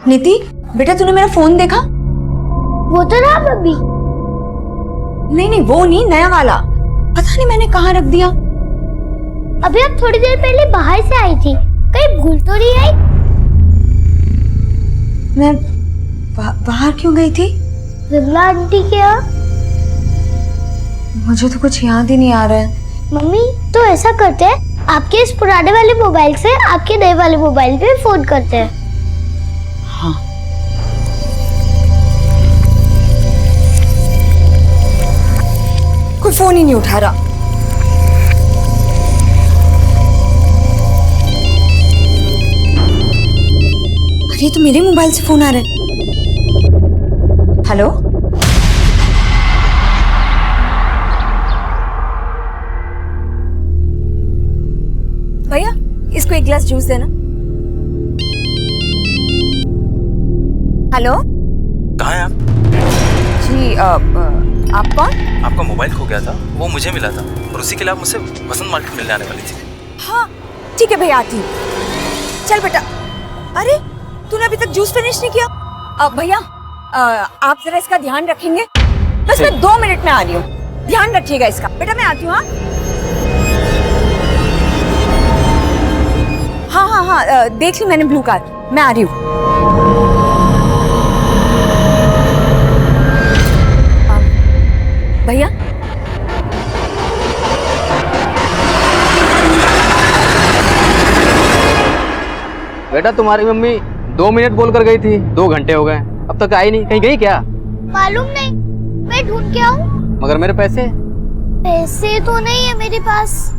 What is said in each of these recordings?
नीति बेटा तूने मेरा फोन देखा? वो तो रहा बब्बी। नहीं वो नहीं, नया वाला। पता नहीं मैंने कहाँ रख दिया। अभी आप थोड़ी देर पहले बाहर से आई थी, कहीं भूल तो नहीं आई? मैं बाहर क्यों गई थी? विमला आंटी के यहाँ। मुझे तो कुछ याद ही नहीं आ रहा है। मम्मी तो ऐसा करते हैं, आपके इस पुराने वाले मोबाइल से आपके नए वाले मोबाइल पे फोन करते हैं। हाँ। कोई फोन ही नहीं उठा रहा। अरे तो मेरे मोबाइल से फोन आ रहा है। हेलो, भैया इसको एक गिलास जूस देना। हेलो, कहाँ हैं आप? जी आप कौन? आपका मोबाइल खो गया था, वो मुझे मिला था और उसी के लिए आप मुझसे वसंत मार्केट मिलने आने वाली थी। हाँ ठीक है भैया, आती हूँ। चल बेटा। अरे तूने अभी तक जूस फिनिश नहीं किया? भैया आप जरा इसका ध्यान रखेंगे? बस मैं 2 मिनट में आ रही हूँ, ध्यान रखिएगा इसका। बेटा मैं आती हूँ। हाँ, देख ली मैंने ब्लू कार, मैं आ रही हूँ। भैया बेटा तुम्हारी मम्मी 2 मिनट बोलकर गई थी, 2 घंटे हो गए, अब तक आई नहीं। कहीं गई क्या? मालूम नहीं, मैं ढूंढ के आऊं। मगर मेरे पैसे? पैसे तो नहीं है मेरे पास।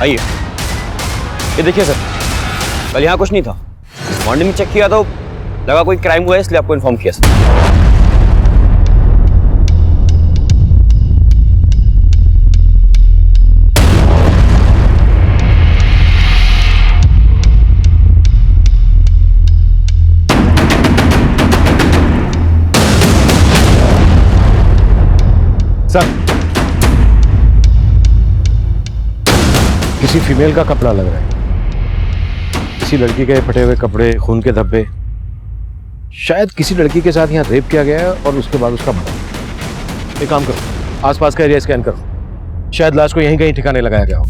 आइए, ये देखिए सर, कल यहाँ कुछ नहीं था। मॉर्निंग में चेक किया तो लगा कोई क्राइम हुआ है, इसलिए आपको इन्फॉर्म किया सर। सर, किसी फीमेल का कपड़ा लग रहा है। किसी लड़की के फटे हुए कपड़े, खून के धब्बे। शायद किसी लड़की के साथ यहाँ रेप किया गया है और उसके बाद उसका मर्डर। एक काम करो, आसपास का एरिया स्कैन करो, शायद लाश को यहीं कहीं ठिकाने लगाया गया हो।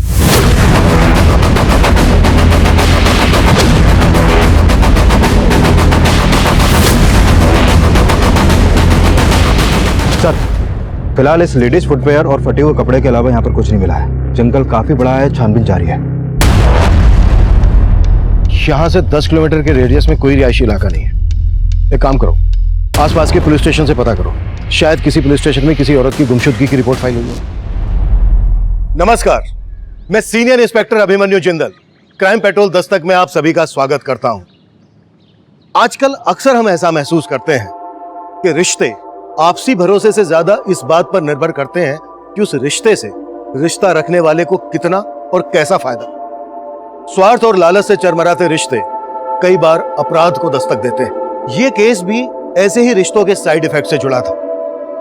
सर, फिलहाल इस लेडीज फुटवेयर और फटे हुए कपड़े के अलावा यहाँ पर कुछ नहीं मिला है। जंगल काफी बड़ा है, छानबीन जारी है। यहाँ से 10 किलोमीटर के रेडियस में कोई रिहायशी इलाका नहीं है। एक काम करो, आसपास के पुलिस स्टेशन से पता करो, शायद किसी पुलिस स्टेशन में किसी औरत की गुमशुदगी की रिपोर्ट फाइल हुई है। नमस्कार, मैं senior inspector Abhimanyu Jindal, crime petrol Dastak में आप सभी का स्वागत करता हूं। आजकल अक्सर हम ऐसा महसूस करते हैं कि रिश्ते आपसी भरोसे से ज्यादा इस बात पर निर्भर करते हैं कि उस रिश्ते से रिश्ता रखने वाले को कितना और कैसा फायदा। स्वार्थ और लालच से चरमराते रिश्ते कई बार अपराध को दस्तक देते हैं। ये केस भी ऐसे ही रिश्तों के साइड इफेक्ट से जुड़ा था,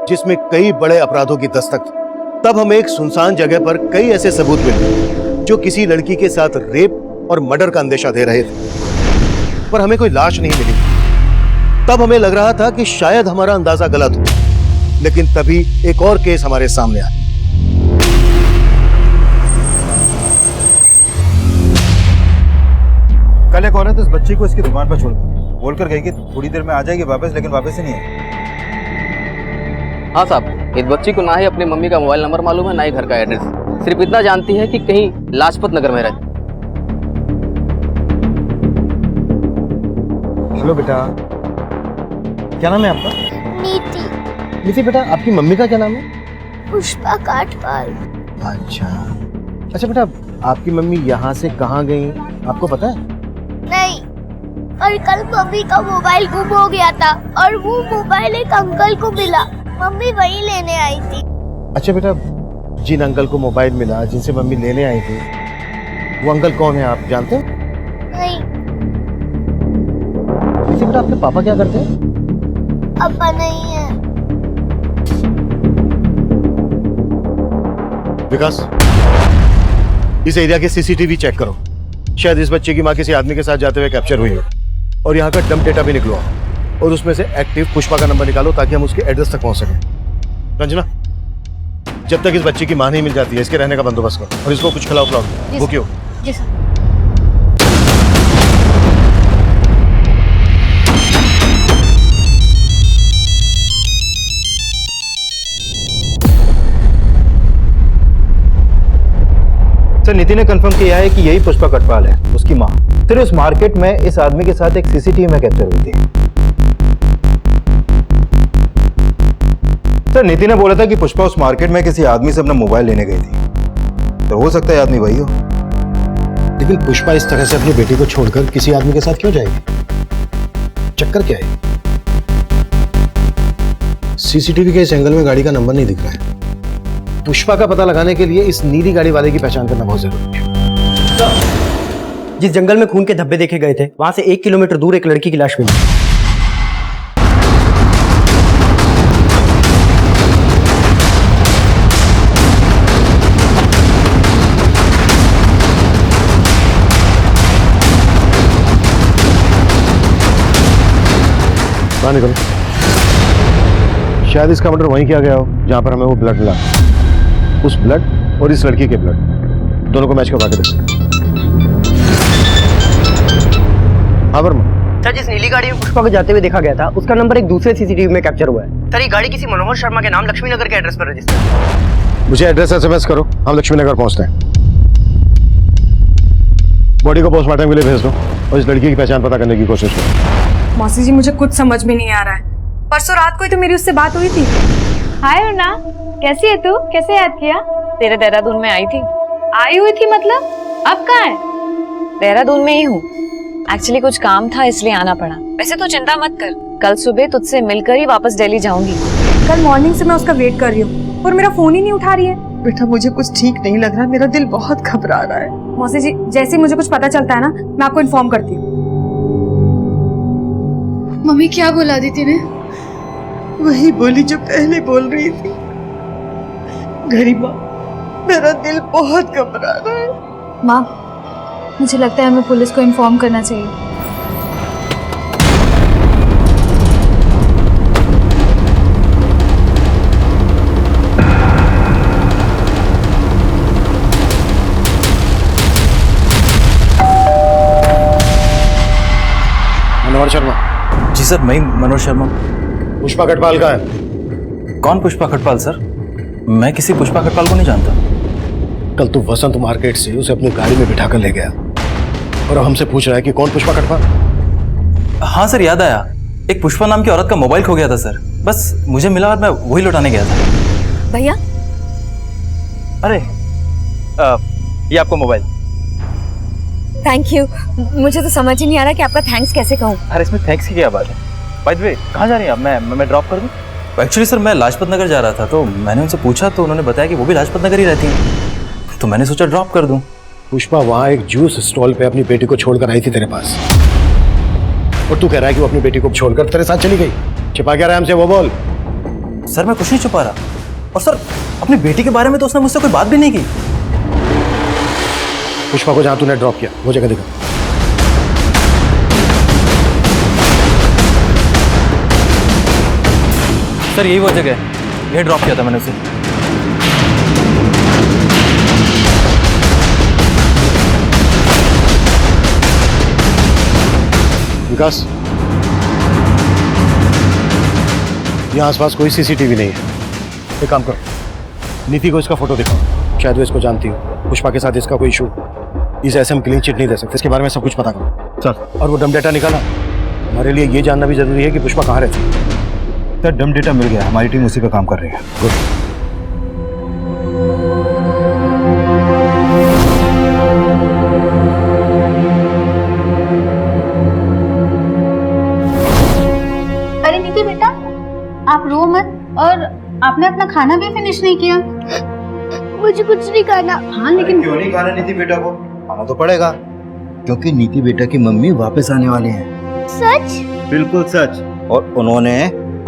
जिसमें कई बड़े अपराधों की दस्तक थी। तब हमें एक सुनसान जगह पर कई ऐसे सबूत मिले जो किसी लड़की के साथ रेप और मर्डर का अंदेशा दे रहे थे, पर हमें कोई लाश नहीं मिली। तब हमें लग रहा था कि शायद हमारा अंदाजा गलत हो, लेकिन तभी एक और केस हमारे सामने आया। पहले कॉल है तो इस बच्ची को इसकी दुकान पर छोड़ बोल कर गई कि थोड़ी देर में आ जाएगी वापस, लेकिन वापस ही नहीं है। हाँ साहब, इस बच्ची को ना ही अपनी मम्मी का मोबाइल नंबर मालूम है, ना ही घर का एड्रेस। सिर्फ इतना जानती है कि कहीं लाजपत नगर में रहती। हेलो बेटा, क्या नाम है आपका? नीति। नीति बेटा, आपकी मम्मी का क्या नाम है? पुष्पा काठपाल। अच्छा अच्छा बेटा, आपकी मम्मी यहाँ से कहाँ गई आपको पता है? नहीं, और कल मम्मी का मोबाइल गुम हो गया था और वो मोबाइल एक अंकल को मिला, मम्मी वही लेने आई थी। अच्छा बेटा, जिन अंकल को मोबाइल मिला, जिनसे मम्मी लेने आई थी, वो अंकल कौन है आप जानते हैं? नहीं। नीति बेटा, आपके पापा क्या करते हैं? पापा नहीं है। विकास, इस एरिया के सीसीटीवी चेक करो। शायद इस बच्चे की माँ किसी आदमी के साथ जाते हुए कैप्चर हुई हो, और यहाँ का डंप डेटा भी निकलवा और उसमें से एक्टिव पुष्पा का नंबर निकालो ताकि हम उसके एड्रेस तक पहुंच सकें। रंजना, जब तक इस बच्चे की माँ नहीं मिल जाती है, इसके रहने का बंदोबस्त करो और इसको कुछ खिलाओ पिलाओ। भूखी हो? जी सर। सर, नीति ने कंफर्म किया है कि यही पुष्पा कटवाल है, उसकी माँ। फिर उस मार्केट में इस आदमी के साथ एक सीसीटीवी में कैप्चर हुई थी। सर, नीति ने बोला था कि पुष्पा उस मार्केट में किसी आदमी से अपना मोबाइल लेने गई थी, तो हो सकता है आदमी वही हो। लेकिन पुष्पा इस तरह से अपनी बेटी को छोड़कर किसी आदमी के साथ क्यों जाएगी? चक्कर क्या है? सीसीटीवी के इस एंगल में गाड़ी का नंबर नहीं दिख रहा है। पुष्पा का पता लगाने के लिए इस नीली गाड़ी वाले की पहचान करना बहुत जरूरी है। जिस जंगल में खून के धब्बे देखे गए थे, वहां से 1 किलोमीटर दूर एक लड़की की लाश मिली। बाहर निकलो। शायद इसका मर्डर वहीं किया गया हो जहां पर हमें वो ब्लड मिला। उस ब्लड और इस लड़की के ब्लड दोनों को मैच करवा के देखो। हाँ वर्मा। सर, जिस नीली गाड़ी में पुष्पा को जाते हुए देखा गया था, उसका नंबर एक दूसरे सीसीटीवी में कैप्चर हुआ है। सर, ये गाड़ी किसी मनोहर शर्मा के नाम लक्ष्मी नगर के एड्रेस पर रजिस्टर है। मुझे एड्रेस SMS करो, हम लक्ष्मी नगर पहुंचते हैं। बॉडी को पोस्टमार्टम के लिए भेज दो और इस लड़की की पहचान पता करने की कोशिश करो। मौसी जी, मुझे कुछ समझ में नहीं आ रहा है। परसों रात को ही तो मेरी उससे बात हुई थी। हाय अर्ना, कैसी है तू? कैसे याद किया? तेरे देहरादून में आई थी। आई हुई थी मतलब? अब कहाँ है? देहरादून में ही हूँ। एक्चुअली कुछ काम था इसलिए आना पड़ा। वैसे तो चिंता मत कर, कल सुबह तुझसे मिलकर ही वापस दिल्ली जाऊंगी। कल मॉर्निंग से मैं उसका वेट कर रही हूँ और मेरा फोन ही नहीं उठा रही है। बेटा, मुझे कुछ ठीक नहीं लग रहा, मेरा दिल बहुत घबरा रहा है। मौसी जी, जैसे ही मुझे कुछ पता चलता है ना, मैं आपको इन्फॉर्म करती हूँ। मम्मी क्या बोला दीदी ने? वही बोली जो पहले बोल रही थी। गरीबा, मेरा दिल बहुत घबरा रहा है। माँ, मुझे लगता है हमें पुलिस को इन्फॉर्म करना चाहिए। मनोहर शर्मा। जी सर, मैं मनोज शर्मा। पुष्पा कटवाल का है? कौन पुष्पा खटपाल सर? मैं किसी पुष्पा खटपाल को नहीं जानता। कल तू वसंत मार्केट से उसे अपनी गाड़ी में बिठाकर ले गया और अब हमसे पूछ रहा है कि कौन पुष्पा कटवाल? हाँ सर, याद आया। एक पुष्पा नाम की औरत का मोबाइल खो गया था सर। बस मुझे मिला और मैं वही लौटाने गया था। भैया, अरे ये आपको मोबाइल। Thank you. मुझे तो समझ ही नहीं आ रहा कि आपका थैंक्स कैसे कहूँ। अरे इसमें थैंक्स की क्या बात है? बाय द वे, कहाँ जा रही हैं आप? मैं ड्रॉप कर दूँ? एक्चुअली सर, मैं लाजपत नगर जा रहा था, तो मैंने उनसे पूछा तो उन्होंने बताया कि वो भी लाजपत नगर ही रहती हैं, तो मैंने सोचा ड्रॉप कर दूं। पुष्पा वहाँ एक जूस स्टॉल पे अपनी बेटी को छोड़कर आई थी तेरे पास, और तू कह रहा है कि वो अपनी बेटी को छोड़कर तेरे साथ चली गई। छिपा क्या रहा है हमसे, वो बोल। सर, मैं कुछ नहीं छुपा रहा। और सर, अपनी बेटी के बारे में तो उसने मुझसे कोई बात भी नहीं की। पुष्पा को जहाँ तूने ड्रॉप किया वो जगह दिखा। सर, यही वो जगह है, यही ड्रॉप किया था मैंने उसे। विकास, यहाँ आसपास कोई सीसीटीवी नहीं है। एक काम करो, नीति को इसका फोटो दिखाओ, शायद वो इसको जानती हो। पुष्पा के साथ इसका कोई इशू, इसे ऐसे हम क्लीन चिट नहीं दे सकते। इसके बारे में सब कुछ पता करो। चल, और वो डम डेटा निकाला। हमारे लिए ये जानना भी जरूरी है कि पुष्पा कहाँ रहती है। सर डम डेटा मिल गया, हमारी टीम उसी पे काम कर रही है। गुड। अरे नीति बेटा, आप रो मत। और आपने अपना खाना भी फिनिश नहीं किया। मुझे कुछ नहीं खाना। हाँ लेकिन क्यों नहीं खाना नीति बेटा को? खाना तो पड़ेगा, क्योंकि नीति बेटा की मम्मी वापस आने वाली हैं। सच? बिल्कुल सच। और उन्होंने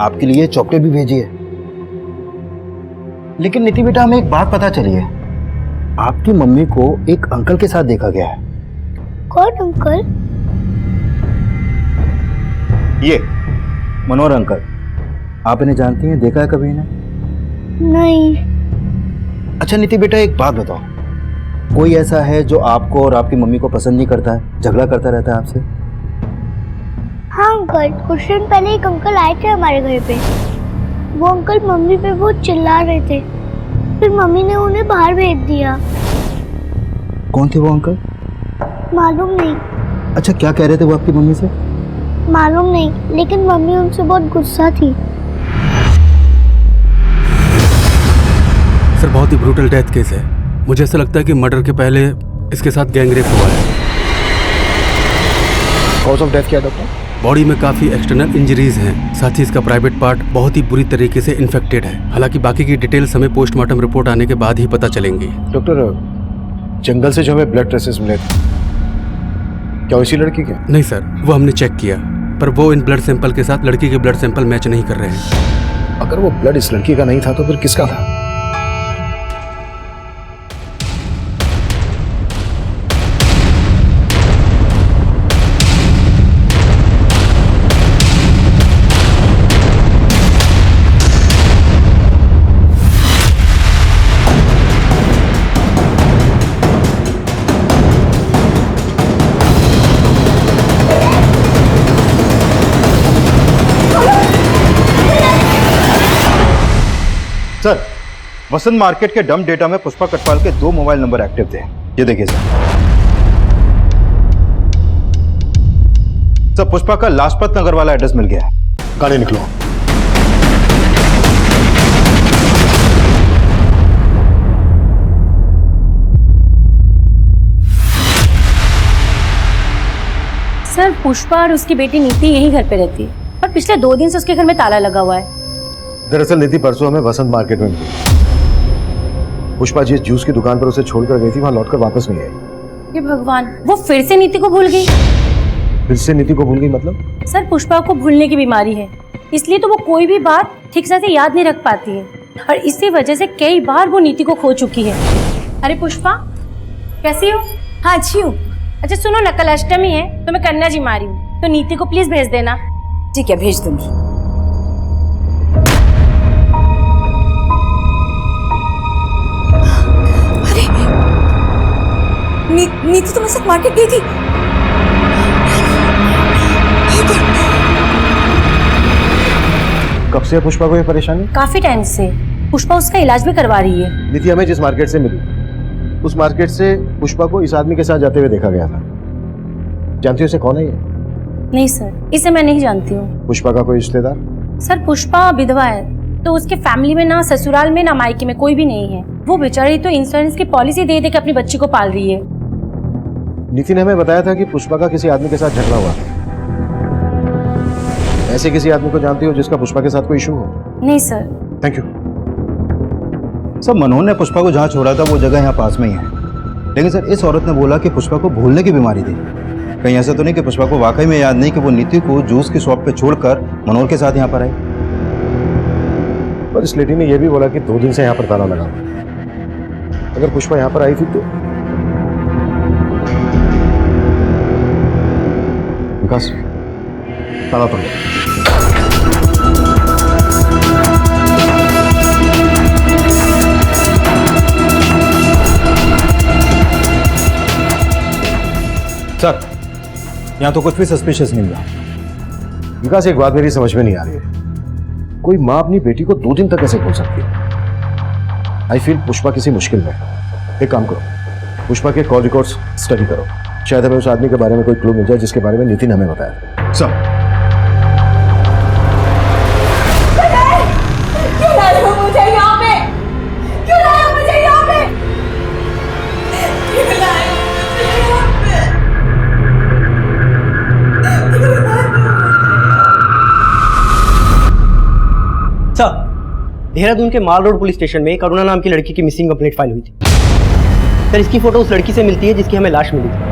आपके लिए चॉकलेट भी भेजी है। लेकिन नीति बेटा, हमें एक बात पता चली है, आपकी मम्मी को एक अंकल के साथ देखा गया है। कौन अंकल? ये मनोहर अंकल। आप इन्हें जानती हैं? देखा है कभी इन्हें? नहीं। अच्छा नीति बेटा, एक बात बताओ, कोई ऐसा है जो आपको और आपकी मम्मी को पसंद नहीं करता है, झगड़ा करता रहता है आपसे? हाँ अंकल, कुछ दिन पहले एक अंकल आए थे हमारे घर पे। वो अंकल मम्मी पे बहुत चिल्ला रहे थे, फिर मम्मी ने उन्हें बाहर भेज दिया। कौन थे वो अंकल? मालूम नहीं। अच्छा, क्या कह रहे थे वो आपकी मम्मी से? मालूम नहीं, लेकिन मम्मी उनसे बहुत गुस्सा थी। सर बहुत ही ब्रूटल डेथ केस है। मुझे ऐसा लगता है कि मर्डर के पहले इसके साथ गैंग रेप हुआ है। कॉज ऑफ डेथ क्या है डॉक्टर? बॉडी में काफ़ी एक्सटर्नल इंजरीज हैं, साथ ही इसका प्राइवेट पार्ट बहुत ही बुरी तरीके से इन्फेक्टेड है। हालांकि बाकी की डिटेल्स हमें पोस्टमार्टम रिपोर्ट आने के बाद ही पता चलेंगी। डॉक्टर, जंगल से जो हमें ब्लड ट्रेसेस मिले थे, क्या उसी लड़की के? नहीं सर, वो हमने चेक किया, पर वो इन ब्लड सैंपल के साथ लड़की के ब्लड सैंपल मैच नहीं कर रहे हैं। अगर वो ब्लड इस लड़की का नहीं था तो फिर किसका था? सर, वसंत मार्केट के डम डेटा में पुष्पा कटवाल के 2 मोबाइल नंबर एक्टिव थे। ये देखिए सर। सर, पुष्पा का लाजपत नगर वाला एड्रेस मिल गया है। गाड़ी निकलो। सर, पुष्पा और उसकी बेटी नीति यही घर पे रहती है और पिछले 2 दिन से उसके घर में ताला लगा हुआ है। दरअसल नीति परसों हमें वसंत मार्केट में मिली। पुष्पा जिस जूस की दुकान पर उसे छोड़कर गई थी, वहां लौटकर वापस नहीं आई। ये भगवान, वो फिर से नीति को भूल गई। फिर से नीति को भूल गई मतलब? सर, पुष्पा को भूलने की बीमारी है, इसलिए तो वो कोई भी बात ठीक से याद नहीं रख पाती है और इसी वजह से कई बार वो नीति को खो चुकी है। अरे पुष्पा, कैसी हो? हाँ अच्छी हूँ। अच्छा सुनो ना, कल अष्टमी है तो मैं कन्या जी मारी हूँ, तो नीति को प्लीज भेज देना। ठीक है, भेज दूंगी। नीति तुम्हारे साथ मार्केट गई थी? कब से पुष्पा को ये परेशानी? काफी टाइम से। पुष्पा उसका इलाज भी करवा रही है। नीति हमें जिस मार्केट से मिली, उस मार्केट से पुष्पा को इस आदमी के साथ जाते हुए देखा गया था। जानती हो उसे कौन है ये? नहीं सर, इसे मैं नहीं जानती हूँ। पुष्पा का कोई रिश्तेदार? सर, पुष्पा विधवा है, तो उसके फैमिली में ना ससुराल में ना मायके में कोई भी नहीं है। वो बेचारी तो इंश्योरेंस की पॉलिसी दे के अपनी बच्ची को पाल रही है। नीति ने हमें बताया था कि पुष्पा का किसी आदमी के साथ झगड़ा हुआ था। ऐसे किसी आदमी को जानती हो जिसका पुष्पा के साथ कोई इशू हो? नहीं सर। Thank you. सर, मनोहर ने पुष्पा को जहाँ छोड़ा था वो जगह यहाँ पास में ही है, लेकिन सर इस औरत ने बोला कि पुष्पा को भूलने की बीमारी थी। कहीं ऐसा तो नहीं कि पुष्पा को वाकई में याद नहीं कि वो नीति को जूस की शॉप पे छोड़कर मनोहर के साथ यहाँ पर आई? पर इस लेडी ने यह भी बोला कि 2 दिन से यहाँ पर ताला लगा। अगर पुष्पा यहाँ पर आई थी तो विकास, ताला तोड़। सर, यहाँ तो कुछ भी सस्पिशियस नहीं हुआ। विकास, एक बात मेरी समझ में नहीं आ रही है, कोई माँ अपनी बेटी को 2 दिन तक कैसे भूल सकती है? आई फील पुष्पा किसी मुश्किल में है। एक काम करो, पुष्पा के कॉल रिकॉर्ड्स स्टडी करो, शायद हमें उस आदमी के बारे में कोई क्लू मिल जाए जिसके बारे में नितिन हमें बताया। सर, क्यों लाए हो मुझे यहाँ पे? क्यों लाए हो मुझे यहाँ पे? क्यों लाए हो मुझे यहाँ पे? सर, देहरादून के माल रोड पुलिस स्टेशन में एक अरुणा नाम की लड़की की मिसिंग कंप्लेंट फाइल हुई थी। सर, इसकी फोटो उस लड़की से मिलती है जिसकी हमें लाश मिली थी।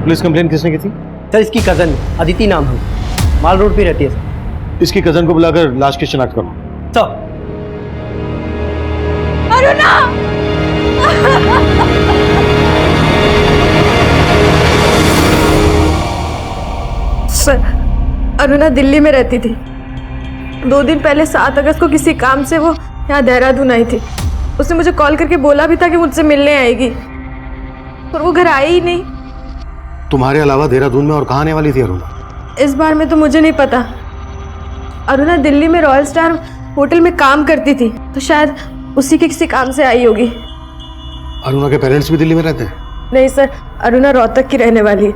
पुलिस कंप्लेंट किसने की थी? सर, इसकी कजन अदिति नाम है, माल रोड पे रहती है सर। इसकी कजन को बुलाकर लाश की शिनाख्त करो। सर। अरुणा! सर, अरुणा दिल्ली में रहती थी। 2 दिन पहले 7 अगस्त को किसी काम से वो यहाँ देहरादून आई थी। उसने मुझे कॉल करके बोला भी था कि मुझसे मिलने आएगी, पर वो घर आई ही नहीं। तुम्हारे अलावा देहरादून में और कहाँ आने वाली थी अरुणा? इस बार में तो मुझे नहीं पता। अरुणा दिल्ली में रॉयल स्टार होटल में काम करती थी, तो शायद उसी के किसी काम से आई होगी। अरुणा के पेरेंट्स भी दिल्ली में रहते हैं? नहीं सर, अरुणा रोहतक की रहने वाली है,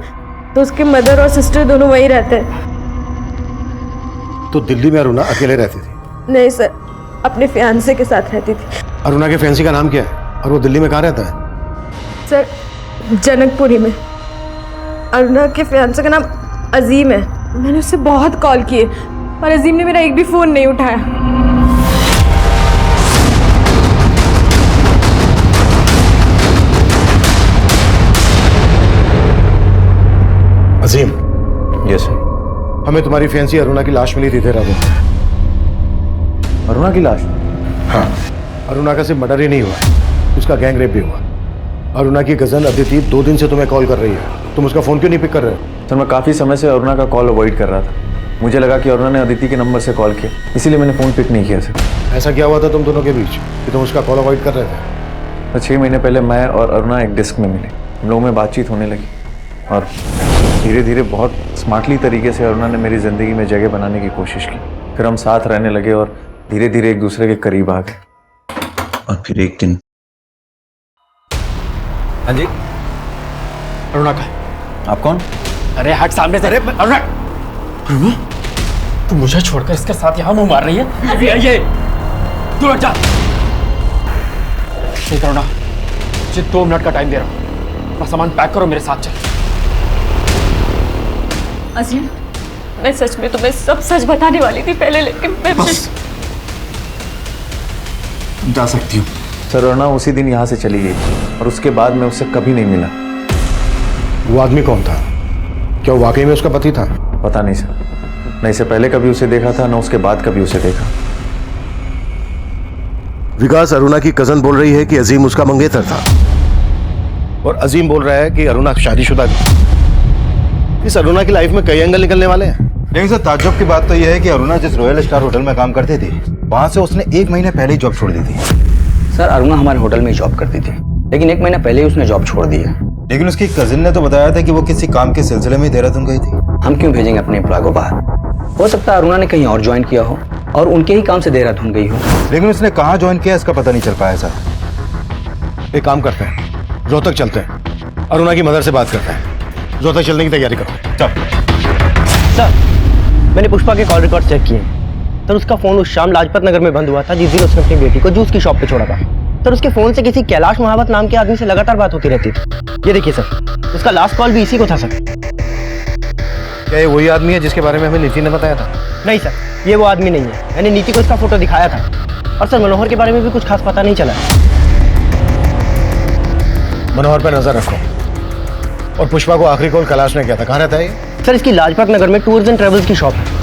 तो उसके मदर और सिस्टर दोनों वहीं रहते हैं। तो दिल्ली में अरुणा अकेले रहती थी? नहीं सर, अपने फियांसे के साथ रहती थी। अरुणा के फैंसी का नाम क्या है और वो दिल्ली में कहाँ रहता है? सर, जनकपुरी में। अरुणा के फियांसे का नाम अजीम है। मैंने उससे बहुत कॉल किए, पर अजीम ने मेरा एक भी फोन नहीं उठाया। अजीम। Yes sir. हमें तुम्हारी फैंसी अरुणा की लाश मिली थी देहरादून। अरुणा की लाश? हाँ। अरुणा का सिर्फ मर्डर ही नहीं हुआ, उसका गैंग रेप भी हुआ। अरुणा की कजन अदिति 2 दिन से तुम्हें कॉल कर रही है, तुम उसका फोन क्यों नहीं पिक कर रहे हो? सर, मैं काफ़ी समय से अरुणा का कॉल अवॉइड कर रहा था। मुझे लगा कि अरुणा ने अदिति के नंबर से कॉल किया, इसीलिए मैंने फ़ोन पिक नहीं किया सर। ऐसा क्या हुआ था तुम दोनों के बीच कि तुम उसका कॉल अवॉइड कर रहे थे? तो 6 महीने पहले मैं और अरुणा एक डिस्क में मिले, हम लोगों में बातचीत होने लगी और धीरे धीरे बहुत स्मार्टली तरीके से अरुणा ने मेरी ज़िंदगी में जगह बनाने की कोशिश की। फिर हम साथ रहने लगे और धीरे धीरे एक दूसरे के करीब आ गए। और फिर एक दिन। हाँ जी, अरुणा का। आप कौन? अरे हट सामने से। अरुणा, तू मुझे छोड़कर इसके साथ यहाँ मुंह मार रही है? ये तू हट जा। ठीक अरुणा, मुझे 2 मिनट का टाइम दे रहा हूँ, अपना सामान पैक करो, मेरे साथ चल। अजीम, मैं सच में तुम्हें सब सच बताने वाली थी पहले, लेकिन मैं बस जा सकती हूँ। सर, अरुणा उसी दिन यहाँ से चली गई और उसके बाद मैं उससे कभी नहीं मिला। वो आदमी कौन था? क्या वो वाकई में उसका पति था? पता नहीं सर, न इससे पहले कभी उसे देखा था, न उसके बाद कभी उसे देखा। विकास, अरुणा की कजन बोल रही है कि अजीम उसका मंगेतर था और अजीम बोल रहा है कि अरुणा शादीशुदा थी। इस अरुणा की लाइफ में कई एंगल निकलने वाले हैं। लेकिन सर, ताज्जुब की बात तो यह है कि अरुणा जिस रॉयल स्टार होटल में काम करती थी, वहां से उसने 1 महीने पहले ही जॉब छोड़ दी थी। सर, अरुणा हमारे होटल में ही जॉब करती थी, लेकिन 1 महीना पहले ही उसने जॉब छोड़ दी है। लेकिन उसकी कजिन ने तो बताया था कि वो किसी काम के सिलसिले में देहरादून गई थी। हम क्यों भेजेंगे अपने एम्प्लॉय को बाहर? हो सकता है अरुणा ने कहीं और ज्वाइन किया हो और उनके ही काम से देहरादून गई हो। लेकिन उसने कहाँ ज्वाइन किया इसका पता नहीं चल पाया सर। एक काम करते हैं, रोहतक चलते हैं, अरुणा की मदर से बात करते हैं। रोहतक चलने की तैयारी करो। चल। सर, मैंने पुष्पा के कॉल रिकॉर्ड चेक किए। सर, उसका फोन उस शाम लाजपत नगर में बंद हुआ था जिस दिन उसने अपनी बेटी को जूस की शॉप पे छोड़ा था। सर, उसके फोन से किसी कैलाश महावत नाम के आदमी से लगातार बात होती रहती थी। ये देखिए सर, उसका लास्ट कॉल भी इसी को था सर। क्या ये वही आदमी है जिसके बारे में हमें नीति ने बताया था? नहीं सर, ये वो आदमी नहीं है। मैंने नीति को इसका फोटो दिखाया था और सर मनोहर के बारे में भी कुछ खास पता नहीं चला। मनोहर पर नजर रखो। और पुष्पा को आखिरी कॉल कैलाश ने किया था, कहाँ रहता है ये? सर, इसकी लाजपत नगर में टूर्स एंड ट्रेवल्स की शॉप है।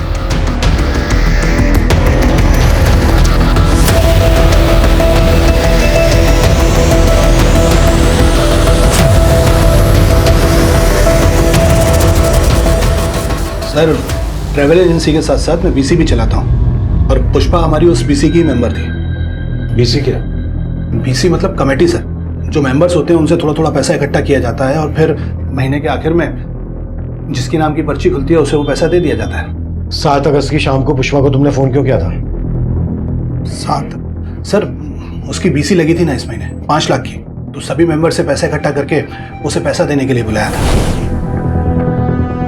सर, ट्रैवल एजेंसी के साथ साथ मैं बीसी भी चलाता हूँ और पुष्पा हमारी उस बीसी की मेंबर थी। बीसी क्या? बीसी मतलब कमेटी सर। जो मेंबर्स होते हैं उनसे थोड़ा थोड़ा पैसा इकट्ठा किया जाता है और फिर महीने के आखिर में जिसके नाम की पर्ची खुलती है उसे वो पैसा दे दिया जाता है। 7 अगस्त की शाम को पुष्पा को तुमने फोन क्यों किया था? 7? सर उसकी बीसी लगी थी ना इस महीने 5 लाख की, तो सभी मेंबर से पैसा इकट्ठा करके उसे पैसा देने के लिए बुलाया था।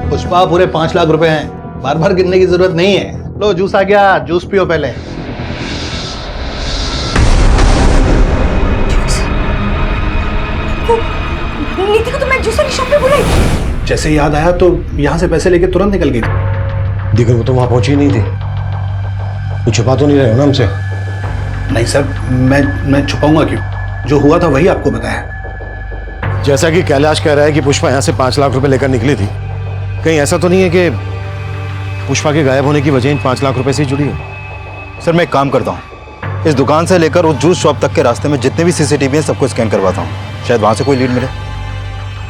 पुष्पा पूरे 5 लाख रुपए हैं, बार बार गिनने की जरूरत नहीं है। लो जूस आ गया, जूस पियो पहले। नीति को तो मैं जूस वाली शॉप पे बुलाई। जैसे याद आया तो यहाँ से पैसे लेके तुरंत निकल गई। दिगर वो तो वहां पहुंची नहीं थी। कुछ छुपा तो नहीं रहे हो ना हमसे? नहीं सर, मैं छुपाऊंगा क्यों? जो हुआ था वही आपको बताया। जैसा कि कैलाश कह रहा है कि पुष्पा यहाँ से 5 लाख रुपए लेकर निकली थी, कहीं ऐसा तो नहीं है कि पुष्पा के गायब होने की वजह इन 5 लाख रुपए से जुड़ी है? सर मैं एक काम करता हूँ, इस दुकान से लेकर उस जूस शॉप तक के रास्ते में जितने भी सीसीटीवी हैं सबको स्कैन करवाता हूँ, शायद वहां से कोई लीड मिले।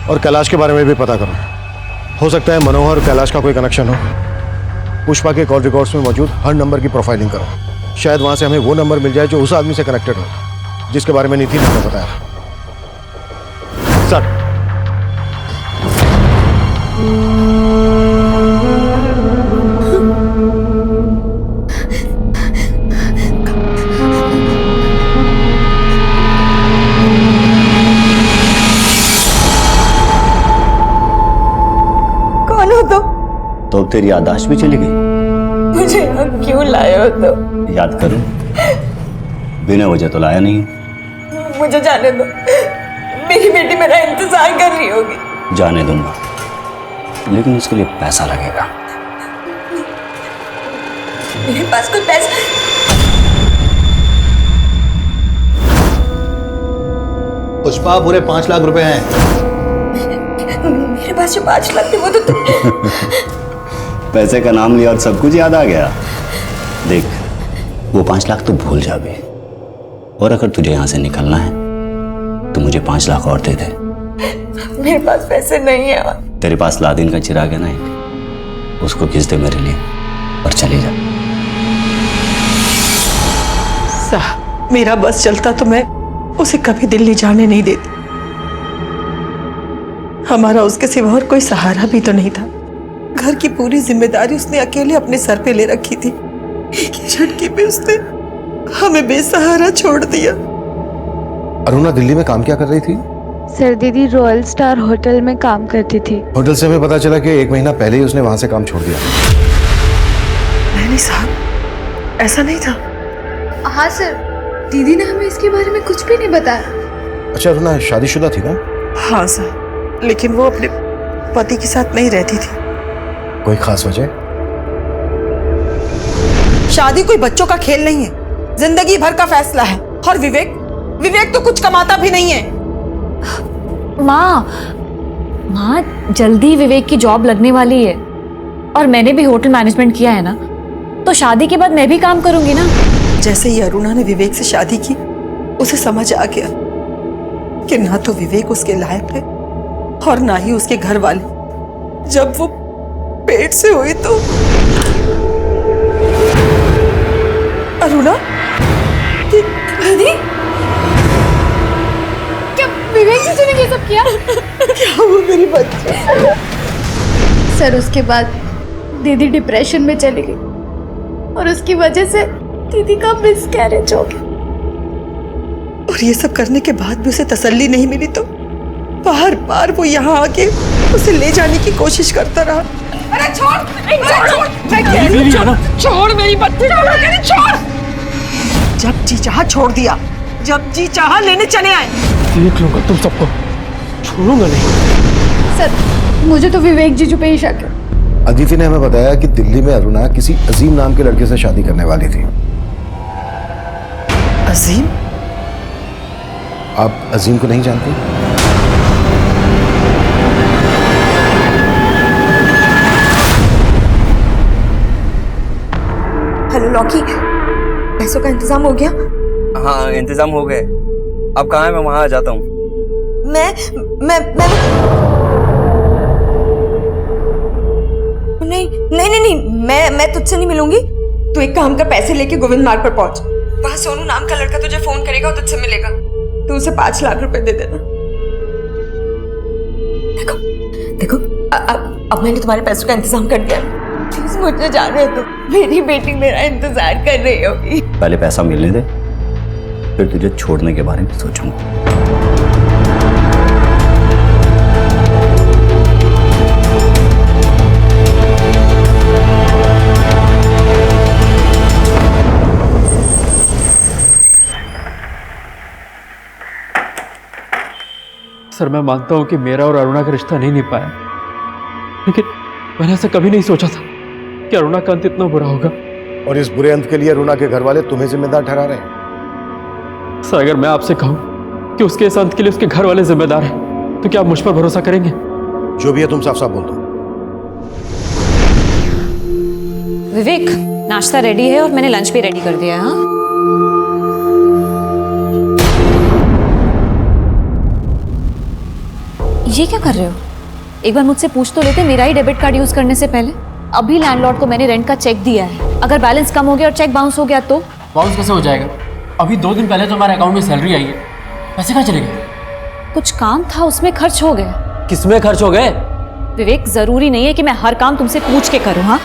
और कैलाश के बारे में भी पता करो, हो सकता है मनोहर और कैलाश का कोई कनेक्शन हो। पुष्पा के कॉल रिकॉर्ड्स में मौजूद हर नंबर की प्रोफाइलिंग करो, शायद वहां से हमें वो नंबर मिल जाए जो उस आदमी से कनेक्टेड हो जिसके बारे में नीति ने हमें बताया। सर कौन हो तुम? तो अब तेरी याददाश्त भी चली गई? मुझे यहाँ क्यों लाए हो तुम? याद करूं, बिना वजह तो लाया नहीं। मुझे जाने दो, मेरी बेटी मेरा इंतजार कर रही होगी। जाने दूंगा, लेकिन उसके लिए पैसा लगेगा। मेरे पास कोई पैसा? पुष्पा पूरे 5 लाख रुपए हैं। मेरे पास जो 5 लाख थे वो तो पैसे का नाम लिया और सब कुछ याद आ गया। देख, वो 5 लाख तो भूल जा बे, और अगर तुझे यहाँ से निकलना है तो मुझे 5 लाख और दे दे। मेरे पास पैसे नहीं है। तेरे पास लादिन का चिराग है ना एक, उसको खींच दे मेरे लिए और चले जा। साहब मेरा बस चलता तो मैं उसे कभी दिल्ली जाने नहीं देती। हमारा उसके सिवा और कोई सहारा भी तो नहीं था। घर की पूरी जिम्मेदारी उसने अकेले अपने सर पे ले रखी थी। एक ही झटके पे उसने हमें बेसहारा छोड़ दिया। अरुणा दिल्ली में काम क्या कर रही थी? सर दीदी रॉयल स्टार होटल में काम करती थी। होटल से हमें पता चला कि 1 महीना पहले ही उसने वहां से काम छोड़ दिया। नहीं साहब, ऐसा नहीं था। हाँ सर, दीदी ने हमें इसके बारे में कुछ भी नहीं बताया। अच्छा, अरुणा शादीशुदा थी ना? हाँ सर, लेकिन वो अपने पति के साथ नहीं रहती थी। कोई खास वजह? शादी कोई बच्चों का खेल नहीं है, जिंदगी भर का फैसला है। और विवेक तो कुछ कमाता भी नहीं है। माँ जल्दी विवेक की जॉब लगने वाली है, और मैंने भी होटल मैनेजमेंट किया है ना, तो शादी के बाद मैं भी काम करूंगी ना। जैसे ही अरुणा ने विवेक से शादी की, उसे समझ आ गया कि ना तो विवेक उसके लायक है और ना ही उसके घर वाले। जब वो पेट से हुई तो अरुणा दीदी, क्या विवेक जी ने ये सब किया? क्या वो मेरी बच्ची? सर उसके बाद दीदी डिप्रेशन में चली गई और उसकी वजह से दीदी का मिसकैरेज हो गया। और ये सब करने के बाद भी उसे तसल्ली नहीं मिली तो बार बार वो यहाँ आके उसे ले जाने की कोशिश करता रहा। अरे छोड़ मेरी बच्ची, छोड़। जब जी चाहा छोड़ दिया, जब जी चाहा लेने चले आए। देख लूंगा तुम सबको, छोड़ूंगा नहीं। सर मुझे तो विवेक जीजू पे ही शक है। अदिति ने हमें बताया कि दिल्ली में अरुणा किसी अजीम नाम के लड़के से शादी करने वाली थी। अजीम? आप अजीम को नहीं जानते? हेलो लॉकी, पैसों का इंतजाम हो गया? हाँ इंतजाम हो गए। अब कहाँ है? मैं वहां आ जाता हूँ। मैं नहीं, मैं तुझसे नहीं मिलूंगी। तू एक काम कर, पैसे लेके गोविंद मार्ग पर पहुंच। वहां सोनू नाम का लड़का तुझे फोन करेगा और तुझसे मिलेगा। तू उसे 5 लाख रुपए दे देना। देखो अब मैंने तुम्हारे पैसों का इंतजाम कर दिया, प्लीज मुझे जाने दो। मेरी बेटी मेरा इंतजार कर रही होगी। पहले पैसा मिलने दे, फिर तुझे छोड़ने के बारे में सोचूंगा। सर मैं मानता हूं कि मेरा और अरुणा का रिश्ता नहीं निभ पाया, लेकिन मैंने ऐसा कभी नहीं सोचा था कि अरुणा का अंत इतना बुरा होगा। और इस बुरे अंत के लिए अरुणा के घर वाले तुम्हें जिम्मेदार ठहरा रहे हैं। सर अगर मैं आपसे कहूं कि उसके इस अंत के लिए उसके घर वाले जिम्मेदार हैं, तो क्या आप मुझ पर भरोसा करेंगे? जो भी है तुम साफ साफ बोल दो। विवेक, नाश्ता रेडी है और मैंने लंच भी रेडी कर दिया है। हाँ, ये क्या कर रहे हो? एक बार मुझसे पूछ तो लेते मेरा ही डेबिट कार्ड यूज करने से पहले। अभी लैंडलॉर्ड को मैंने रेंट का चेक दिया है, अगर बैलेंस कम हो गया और चेक बाउंस हो गया तो? बाउंस कैसे हो जाएगा? अभी 2 दिन पहले तो हमारे अकाउंट में सैलरी आई है, पैसे कहाँ चले गए? कुछ काम था उसमें खर्च हो गए। किसमें खर्च हो गए? विवेक, जरूरी नहीं है कि मैं हर काम तुमसे पूछ के करूँ। हाँ,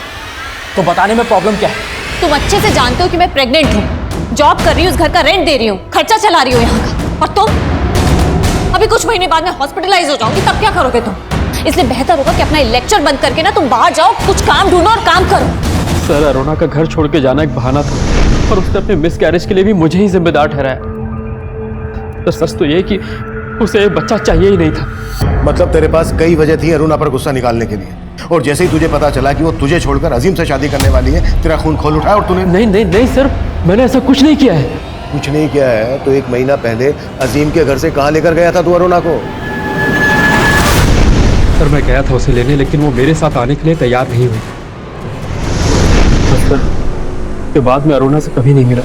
तो बताने में प्रॉब्लम क्या है? तुम अच्छे से जानते हो कि मैं प्रेग्नेंट हूँ, जॉब कर रही हूँ, उस घर का रेंट दे रही हूँ, खर्चा चला रही हूँ यहाँ का, और तुम अभी कुछ महीने बाद में हॉस्पिटलाइज हो जाऊंगी, तब क्या करोगे तुम? इसलिए बेहतर होगा कि अपना लेक्चर बंद करके ना तुम बाहर जाओ, कुछ काम ढूंढो और काम करो। सर अरुणा का घर छोड़ के जाना एक बहाना था, और उसने अपने मिस कैरेज के लिए भी मुझे ही जिम्मेदार ठहराया। तो सच तो ये कि उसे एक बच्चा चाहिए ही नहीं था। मतलब तेरे पास कई वजह थी अरुणा पर गुस्सा निकालने के लिए, और जैसे ही तुझे पता चला कि वो तुझे छोड़कर अजीम से शादी करने वाली है, तेरा खून खोल उठा और तूने... नहीं सर, मैंने ऐसा कुछ नहीं किया है। कुछ नहीं किया है तो 1 महीना पहले अजीम के घर से कहाँ लेकर गया था तू अरुणा को? सर मैं गया था उसे लेने, लेकिन वो मेरे साथ आने के लिए तैयार नहीं हुई। सर के बाद में अरुणा से कभी नहीं मिला।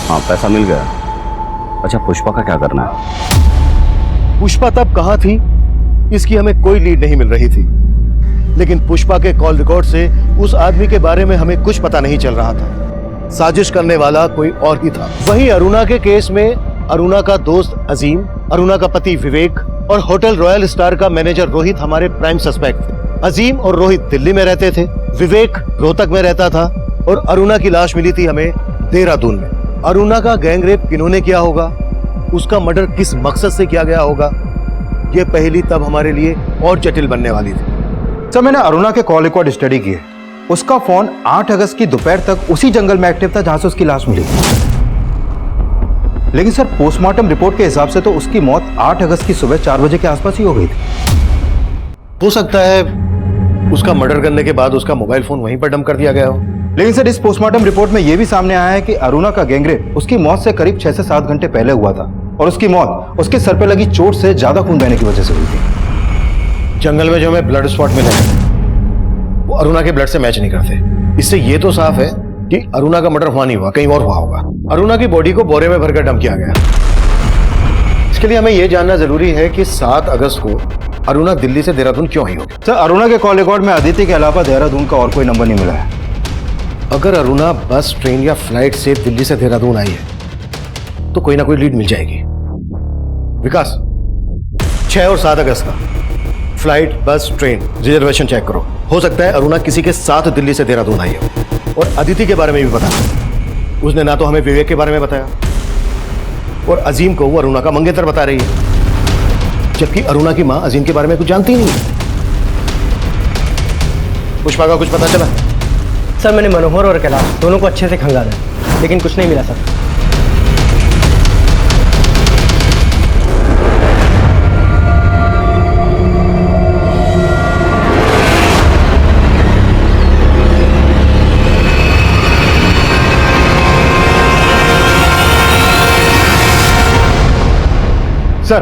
हाँ पैसा मिल गया। अच्छा पुष्पा का क्या करना है? पुष्पा तब कहाँ थी इसकी हमें कोई लीड नहीं मिल रही थी, लेकिन पुष्पा के कॉल रिकॉर्ड से उस आदमी के बारे में हमें कुछ पता नहीं चल रहा था। साजिश करने वाला कोई और ही था। वहीं अरुणा के केस में अरुणा का दोस्त अजीम, अरुणा का पति विवेक और होटल रॉयल स्टार का मैनेजर रोहित हमारे प्राइम सस्पेक्ट थे। अजीम और रोहित दिल्ली में रहते थे, विवेक रोहतक में रहता था, और अरुणा की लाश मिली थी हमें देहरादून में। अरुणा का गैंग रेप किन्होंने किया होगा, उसका मर्डर किस मकसद से किया गया होगा, ये पहली तब हमारे लिए और जटिल बनने वाली थी। सर मैंने अरुणा के कॉल रिकॉर्ड स्टडी किए। उसका फोन 8 अगस्त की दोपहर तक उसी जंगल में एक्टिव था जहां से उसकी लाश मिली। लेकिन सर पोस्टमार्टम रिपोर्ट के हिसाब से तो उसकी मौत 8 अगस्त की सुबह 4 बजे के आसपास ही हो गई थी। हो सकता है उसका मर्डर करने के बाद उसका मोबाइल फोन वहीं पर डंप कर दिया गया हो। लेकिन सर इस पोस्टमार्टम रिपोर्ट में यह भी सामने आया है कि अरुणा का गैंगरेप उसकी मौत से करीब 6 से 7 घंटे पहले हुआ था, और उसकी मौत उसके सर पे लगी चोट से ज्यादा खून बहने की वजह से हुई थी। जंगल में जो हमें ब्लड स्पॉट मिले हैं वो अरुणा के ब्लड से मैच नहीं करते। इससे ये तो साफ है कि अरुणा का मर्डर हुआ नहीं हुआ, कहीं और हुआ होगा। अरुणा की बॉडी को बोरे में भरकर डंप किया गया। इसके लिए हमें यह जानना जरूरी है कि 7 अगस्त को अरुणा दिल्ली से देहरादून क्यों आई होगी। सर अरुणा के कॉल रिकॉर्ड में अदिति के अलावा देहरादून का और कोई नंबर नहीं मिला है। अगर अरुणा बस, ट्रेन या फ्लाइट से दिल्ली से देहरादून आई है तो कोई ना कोई लीड मिल जाएगी। विकास, 6 और 7 अगस्त का फ्लाइट, बस, ट्रेन रिजर्वेशन चेक करो। हो सकता है अरुणा किसी के साथ दिल्ली से देहरादून आई हो। और अदिति के बारे में भी पता, उसने ना तो हमें विवेक के बारे में बताया और अजीम को वो अरुणा का मंगेतर बता रही है, जबकि अरुणा की मां अजीम के बारे में कुछ जानती नहीं है। पुष्पा का कुछ पता चला? सर मैंने मनोहर और कैलाश दोनों को अच्छे से खंगाला, लेकिन कुछ नहीं मिला सर। सर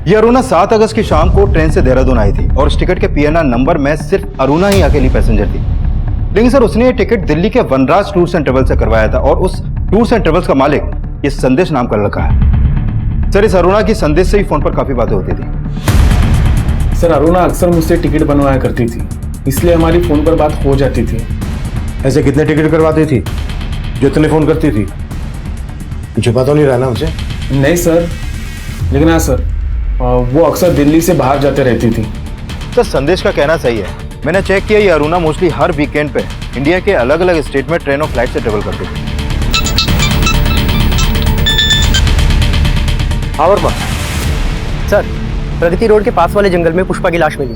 ये अरुणा 7 अगस्त की शाम को ट्रेन से देहरादून आई थी, और उस टिकट के PNR नंबर में सिर्फ अरुणा ही अकेली पैसेंजर थी। लेकिन सर उसने ये टिकट दिल्ली के वनराज टूर्स एंड ट्रेवल्स से करवाया था, और उस टूर्स एंड ट्रेवल्स का मालिक ये संदेश नाम का लड़का है। सर इस अरुणा की संदेश से ही फोन पर काफी बातें होती थी। सर अरुणा अक्सर मुझसे टिकट बनवाया करती थी, इसलिए हमारी फोन पर बात हो जाती थी। ऐसे कितने टिकट करवाती थी जो इतने फोन करती थी? छुपा तो नहीं रहा ना हमसे? नहीं सर, लेकिन हाँ सर, वो अक्सर दिल्ली से बाहर जाते रहती थी। सर संदेश का कहना सही है। मैंने चेक किया, ये अरुणा मोस्टली हर वीकेंड पे इंडिया के अलग अलग स्टेट में ट्रेन और फ्लाइट से ट्रेवल करती थी। और सर, प्रगति रोड के पास वाले जंगल में पुष्पा की लाश मिली।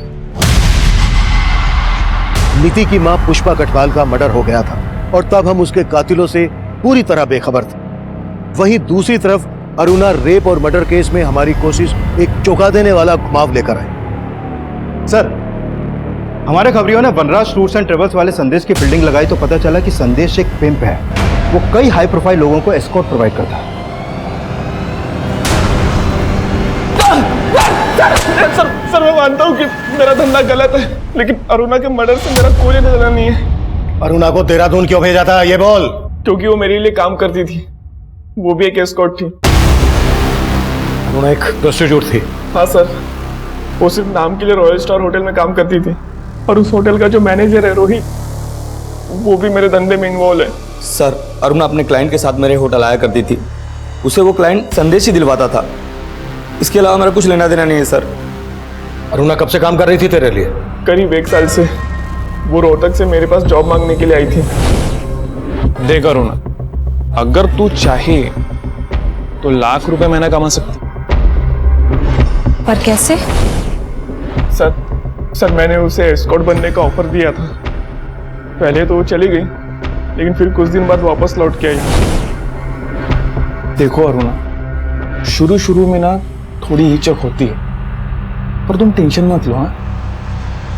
नीति की मां पुष्पा कटवाल का मर्डर हो गया था और तब हम उसके कातिलों से पूरी तरह बेखबर थे। वहीं दूसरी तरफ अरुणा रेप और मर्डर केस में हमारी कोशिश एक चौंका देने वाला घुमाव लेकर आई। सर, हमारे खबरियों ने वनराज टूर्स एंड ट्रेवल्स वाले संदेश की फील्डिंग लगाई तो पता चला कि संदेश एक पिम्प है। वो कई हाई प्रोफाइल लोगों को एस्कॉर्ट प्रोवाइड करता है। सर मैं मानता हूँ कि मेरा धंधा गलत है, लेकिन अरुणा के मर्डर से मेरा कोई लेना नहीं है। अरुणा को देहरादून क्यों भेजा था ये बोल? क्योंकि वो मेरे लिए काम करती थी, वो भी एक एस्कॉर्ट थी। अरुणा एक प्रोस्टिट्यूट थी? हाँ सर, वो सिर्फ नाम के लिए रॉयल स्टार होटल में काम करती थी और उस होटल का जो मैनेजर है रोहित, वो भी मेरे धंधे में इन्वॉल्व है। सर, अरुणा अपने क्लाइंट के साथ मेरे होटल आया करती थी। उसे वो क्लाइंट संदेश ही दिलवाता था। इसके अलावा मेरा कुछ लेना देना नहीं है सर। अरुणा कब से काम कर रही थी तेरे लिए? करीब 1 साल से। वो रोहतक से मेरे पास जॉब मांगने के लिए आई थी। देख अरुणा, अगर तू चाहे तो लाख रुपए महीना कमा सकती। पर कैसे? सर मैंने उसे एस्कॉर्ट बनने का ऑफर दिया था। पहले तो वो चली गई, लेकिन फिर कुछ दिन बाद वापस लौट के आई। देखो अरुणा, शुरू में ना थोड़ी हिचक होती है, पर तुम टेंशन मत लो। हाँ,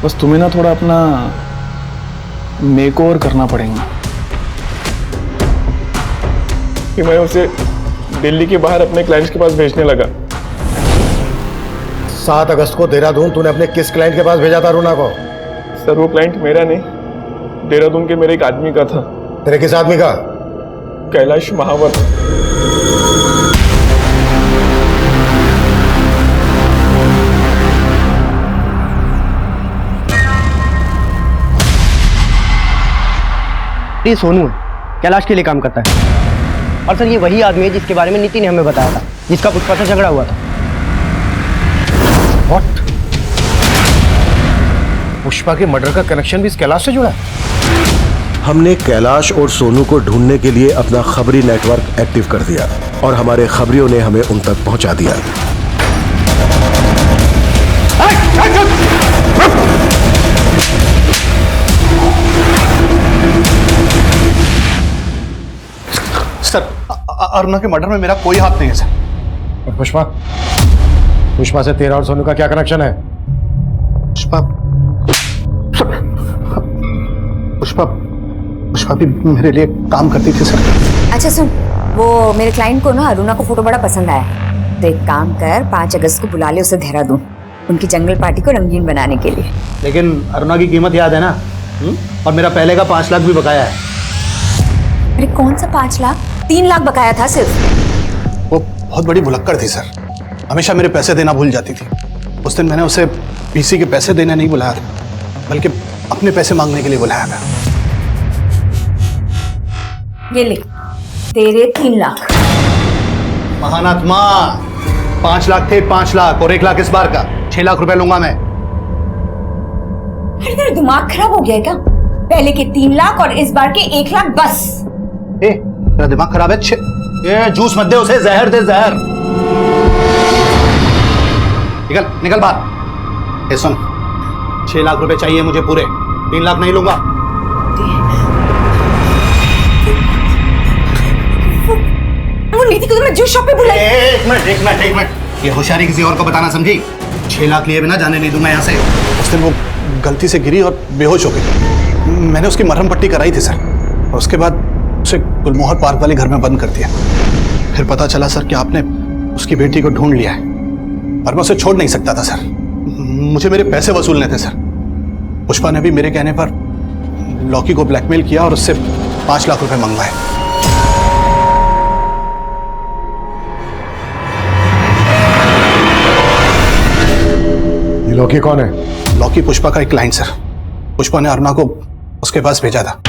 बस तुम्हें ना थोड़ा अपना मेकओवर करना पड़ेगा। कि मैं उसे दिल्ली के बाहर अपने क्लाइंट्स के पास भेजने लगा। 7 अगस्त को देहरादून तूने अपने किस क्लाइंट के पास भेजा था अरुणा को? सर वो क्लाइंट मेरा नहीं, देहरादून के मेरे एक आदमी का था। तेरे किस आदमी का? कैलाश महावत। ये सोनू है, कैलाश के लिए काम करता है। और सर ये वही आदमी है जिसके बारे में नीति ने हमें बताया था, जिसका पुष्पा से झगड़ा हुआ था। What? पुष्पा के मर्डर का कनेक्शन भी इस कैलाश से जुड़ा है? हमने कैलाश और सोनू को ढूंढने के लिए अपना खबरी नेटवर्क एक्टिव कर दिया और हमारे खबरियों ने हमें उन तक पहुंचा दिया। सर, अरुणा के मर्डर में मेरा कोई हाथ नहीं है सर। और पुष्पा से तेरा और सोनू का क्या कनेक्शन है? पुष्पा भी मेरे लिए काम करती थी सर। अच्छा सुन, वो मेरे क्लाइंट को ना अरुणा को फोटो बड़ा पसंद आया, तो एक काम कर, 5 अगस्त को बुला ले उसे देहरादून, उनकी जंगल पार्टी को रंगीन बनाने के लिए। लेकिन अरुणा की कीमत याद है ना? और मेरा पहले का 5 लाख भी बकाया है। अरे कौन सा 5 लाख? 3 लाख बकाया था सिर्फ। वो बहुत बड़ी भुलक्कड़ थी सर, हमेशा मेरे पैसे देना भूल जाती थी। उस दिन मैंने उसे पीसी के पैसे देने नहीं बुलाया था, बल्कि अपने पैसे मांगने के लिए बुलाया था। ये ले तेरे 3 लाख। महानात्मा, 5 लाख थे, 5 लाख और 1 लाख इस बार का, 6 लाख रुपए लूंगा मैं। अरे तेरा दिमाग खराब हो गया है क्या? पहले के 3 लाख और इस बार के 1 लाख बस। तेरा दिमाग खराब है? ये जूस मत दे उसे, जहर दे, जहर। निकल बाहर। सुन, 6 लाख रुपए चाहिए मुझे पूरे, 3 लाख नहीं लूंगा। वो नीति को तुम्हें जूस शॉप पे बुलाई। एक मिनट, ये होशियारी किसी और को बताना समझी? 6 लाख लिए बिना जाने नहीं दूंगा यहाँ से। उस दिन वो गलती से गिरी और बेहोश हो गई। मैंने उसकी मरहम पट्टी कराई थी सर, और उसके बाद उसे गुलमोहर पार्क वाले घर में बंद कर दिया। फिर पता चला सर कि आपने उसकी बेटी को ढूंढ लिया है, और मैं उसे छोड़ नहीं सकता था सर। मुझे मेरे पैसे वसूलने थे सर। पुष्पा ने भी मेरे कहने पर लॉकी को ब्लैकमेल किया और उससे 5 लाख रुपए मंगवाए। ये लॉकी कौन है? लॉकी पुष्पा का एक क्लाइंट सर। पुष्पा ने अरुणा को उसके पास भेजा था।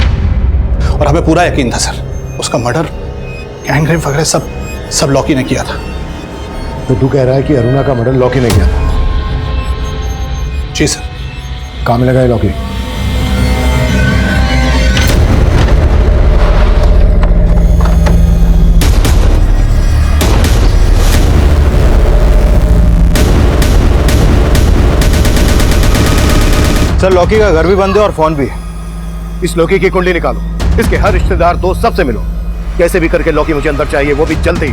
और हमें पूरा यकीन था सर, उसका मर्डर, गैंग रेप वगैरह सब लॉकी ने किया था। तो तू कह रहा है कि अरुणा का मर्डर लॉकी ने किया था? जी सर। कहाँ में लगा है लॉकी? सर लॉकी का घर भी बंद है और फोन भी है। इस लॉकी की कुंडली निकालो, इसके हर रिश्तेदार दोस्त सबसे मिलो, कैसे भी करके लॉकी मुझे अंदर चाहिए, वो भी जल्दी ही।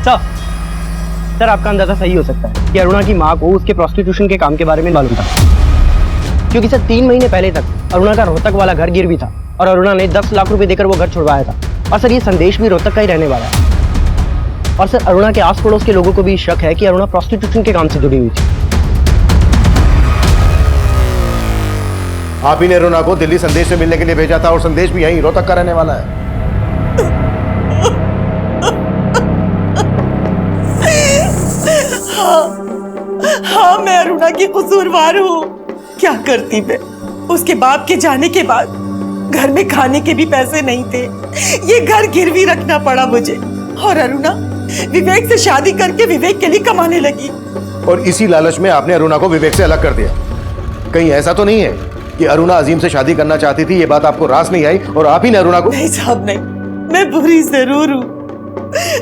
सर आपका अंदाजा सही हो सकता है कि अरुणा की माँ को उसके प्रोस्टिट्यूशन के काम के बारे में मालूम था, क्योंकि सर 3 महीने पहले तक अरुणा का रोहतक वाला घर गिरवी था और अरुणा ने 10 लाख रुपए देकर वो घर छुड़वाया था। और सर ये संदेश भी रोहतक का ही रहने वाला है। और सर अरुणा के आस पड़ोस के लोगों को भी शक है कि अरुणा प्रोस्टिट्यूशन के काम से जुड़ी हुई थी। आप ही ने अरुणा को दिल्ली संदेश से मिलने के लिए भेजा था और संदेश भी यहीं रोहतक का रहने वाला है। हाँ, मैं अरुणा की कसूरवार हूँ। क्या करती मैं? उसके बाप के जाने के बाद घर में खाने के भी पैसे नहीं थे, ये घर गिरवी रखना पड़ा मुझे। और अरुणा विवेक से शादी करके विवेक के लिए कमाने लगी। और इसी लालच में आपने अरुणा को विवेक से अलग कर दिया। कहीं ऐसा तो नहीं है कि अरुणा अजीम से शादी करना चाहती थी, ये बात आपको रास नहीं आई और आप ही ने अरुणा को? नहीं साहब नहीं, मैं बुरी जरूर हूँ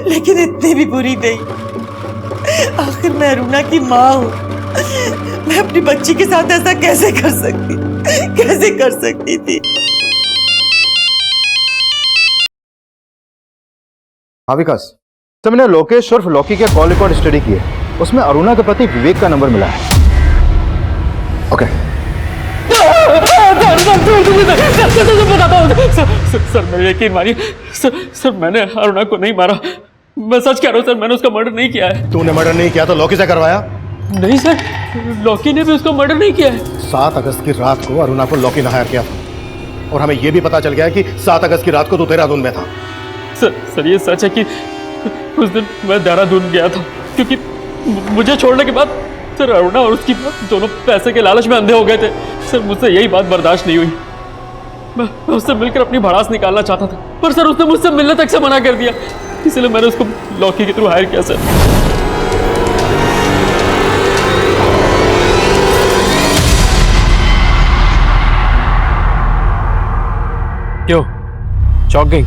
लेकिन इतनी भी बुरी नहीं। आखिर मैं अरुणा की माँ हूँ, मैं अपनी बच्ची के साथ ऐसा कैसे कर सकती थी? हाँ विकास, तो मैंने लोकेश और लॉकी के कॉल रिकॉर्ड स्टडी किए, उसमें अरुणा के पति विवेक का नंबर मिला है। ओके सर मेरे यकीन मानिए सर मैंने अरुणा को नहीं मारा, मैं सच कह रहा हूँ सर, मैंने उसका मर्डर नहीं किया है। तूने मर्डर नहीं किया तो लॉकी से करवाया? नहीं सर, लॉकी ने भी उसका मर्डर नहीं किया है। 7 अगस्त की रात को अरुणा को लॉकी ने हायर किया था और हमें यह भी पता चल गया कि 7 अगस्त की रात को तू देहरादून में था। सर ये सच है कि उस दिन मैं देहरादून गया था, क्योंकि मुझे छोड़ने के बाद सर अरुणा और उसकी बात दोनों पैसे के लालच में अंधे हो गए थे। सर मुझसे यही बात बर्दाश्त नहीं हुई, मैं उससे मिलकर अपनी भड़ास निकालना चाहता था, पर सर उसने मुझसे मिलने तक से मना कर दिया, इसलिए मैंने उसको लॉकी के थ्रू हायर किया सर। क्यों चौंक गई?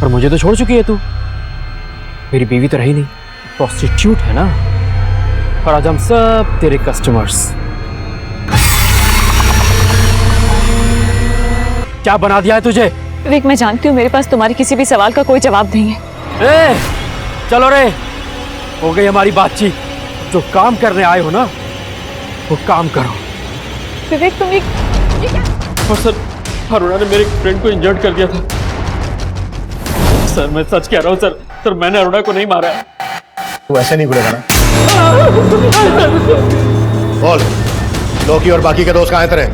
पर मुझे तो छोड़ चुकी है तू, मेरी बीवी तो रही नहीं, प्रोस्टिट्यूट है ना, और आज हम सब तेरे कस्टमर्स। क्या बना दिया है तुझे? विवेक मैं जानती हूँ मेरे पास तुम्हारे किसी भी सवाल का कोई जवाब नहीं है। चलो रे, हो गई हमारी बातचीत, जो काम करने आए हो ना वो काम करो। विवेक तुम और सर अरुणा ने मेरे फ्रेंड को इंजर्ड कर दिया था सर, मैं सच कह रहा हूँ सर मैंने अरुणा को नहीं मारा है। तू ऐसे नहीं बोलेगा ना? बोल, लॉकी और बाकी के दोस्त कहाँ हैं तेरे?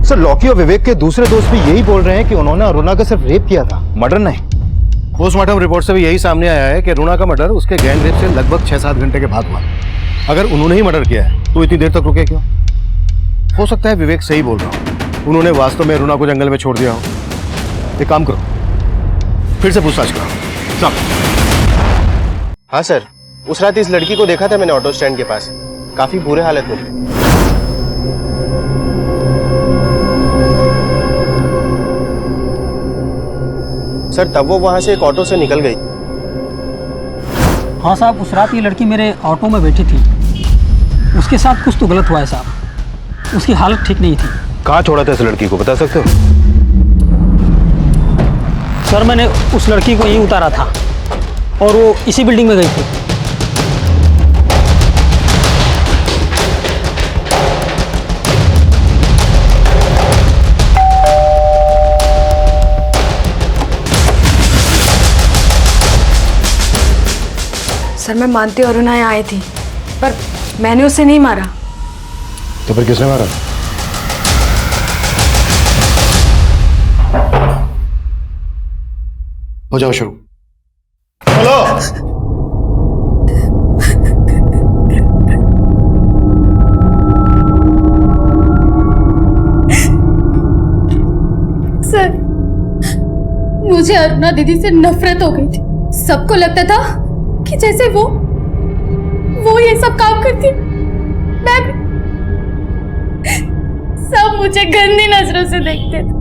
सर लॉकी और विवेक के दूसरे दोस्त भी यही बोल रहे हैं कि उन्होंने अरुणा का सिर्फ रेप किया था, मर्डर नहीं। पोस्टमार्टम रिपोर्ट से भी यही सामने आया है कि अरुणा का मर्डर उसके गैंग रेप से लगभग 6-7 घंटे के बाद हुआ। अगर उन्होंने ही मर्डर किया है तो इतनी देर तक रुके क्यों? हो सकता है विवेक सही बोल रहा हो, उन्होंने वास्तव में अरुणा को जंगल में छोड़ दिया हो। एक काम करो, फिर से पूछताछ करो। चल। हाँ सर, उस रात इस लड़की को देखा था मैंने ऑटो स्टैंड के पास, काफी बुरे हालत में थी। सर तब वो वहां से एक ऑटो से निकल गई। हाँ साहब, उस रात ये लड़की मेरे ऑटो में बैठी थी, उसके साथ कुछ तो गलत हुआ है साहब, उसकी हालत ठीक नहीं थी। कहाँ छोड़ा था इस लड़की को, बता सकते हो? सर मैंने उस लड़की को यहीं उतारा था और वो इसी बिल्डिंग में गई थी। सर मैं मानती हूँ अरुणा यहाँ आई थी, पर मैंने उसे नहीं मारा। तो फिर किसने मारा? हो जाओ शुरू। बोलो। सर, मुझे अरुणा दीदी से नफरत हो गई थी। सबको लगता था कि जैसे वो ये सब काम करती, मैं भी। सब मुझे गंदी नजरों से देखते थे।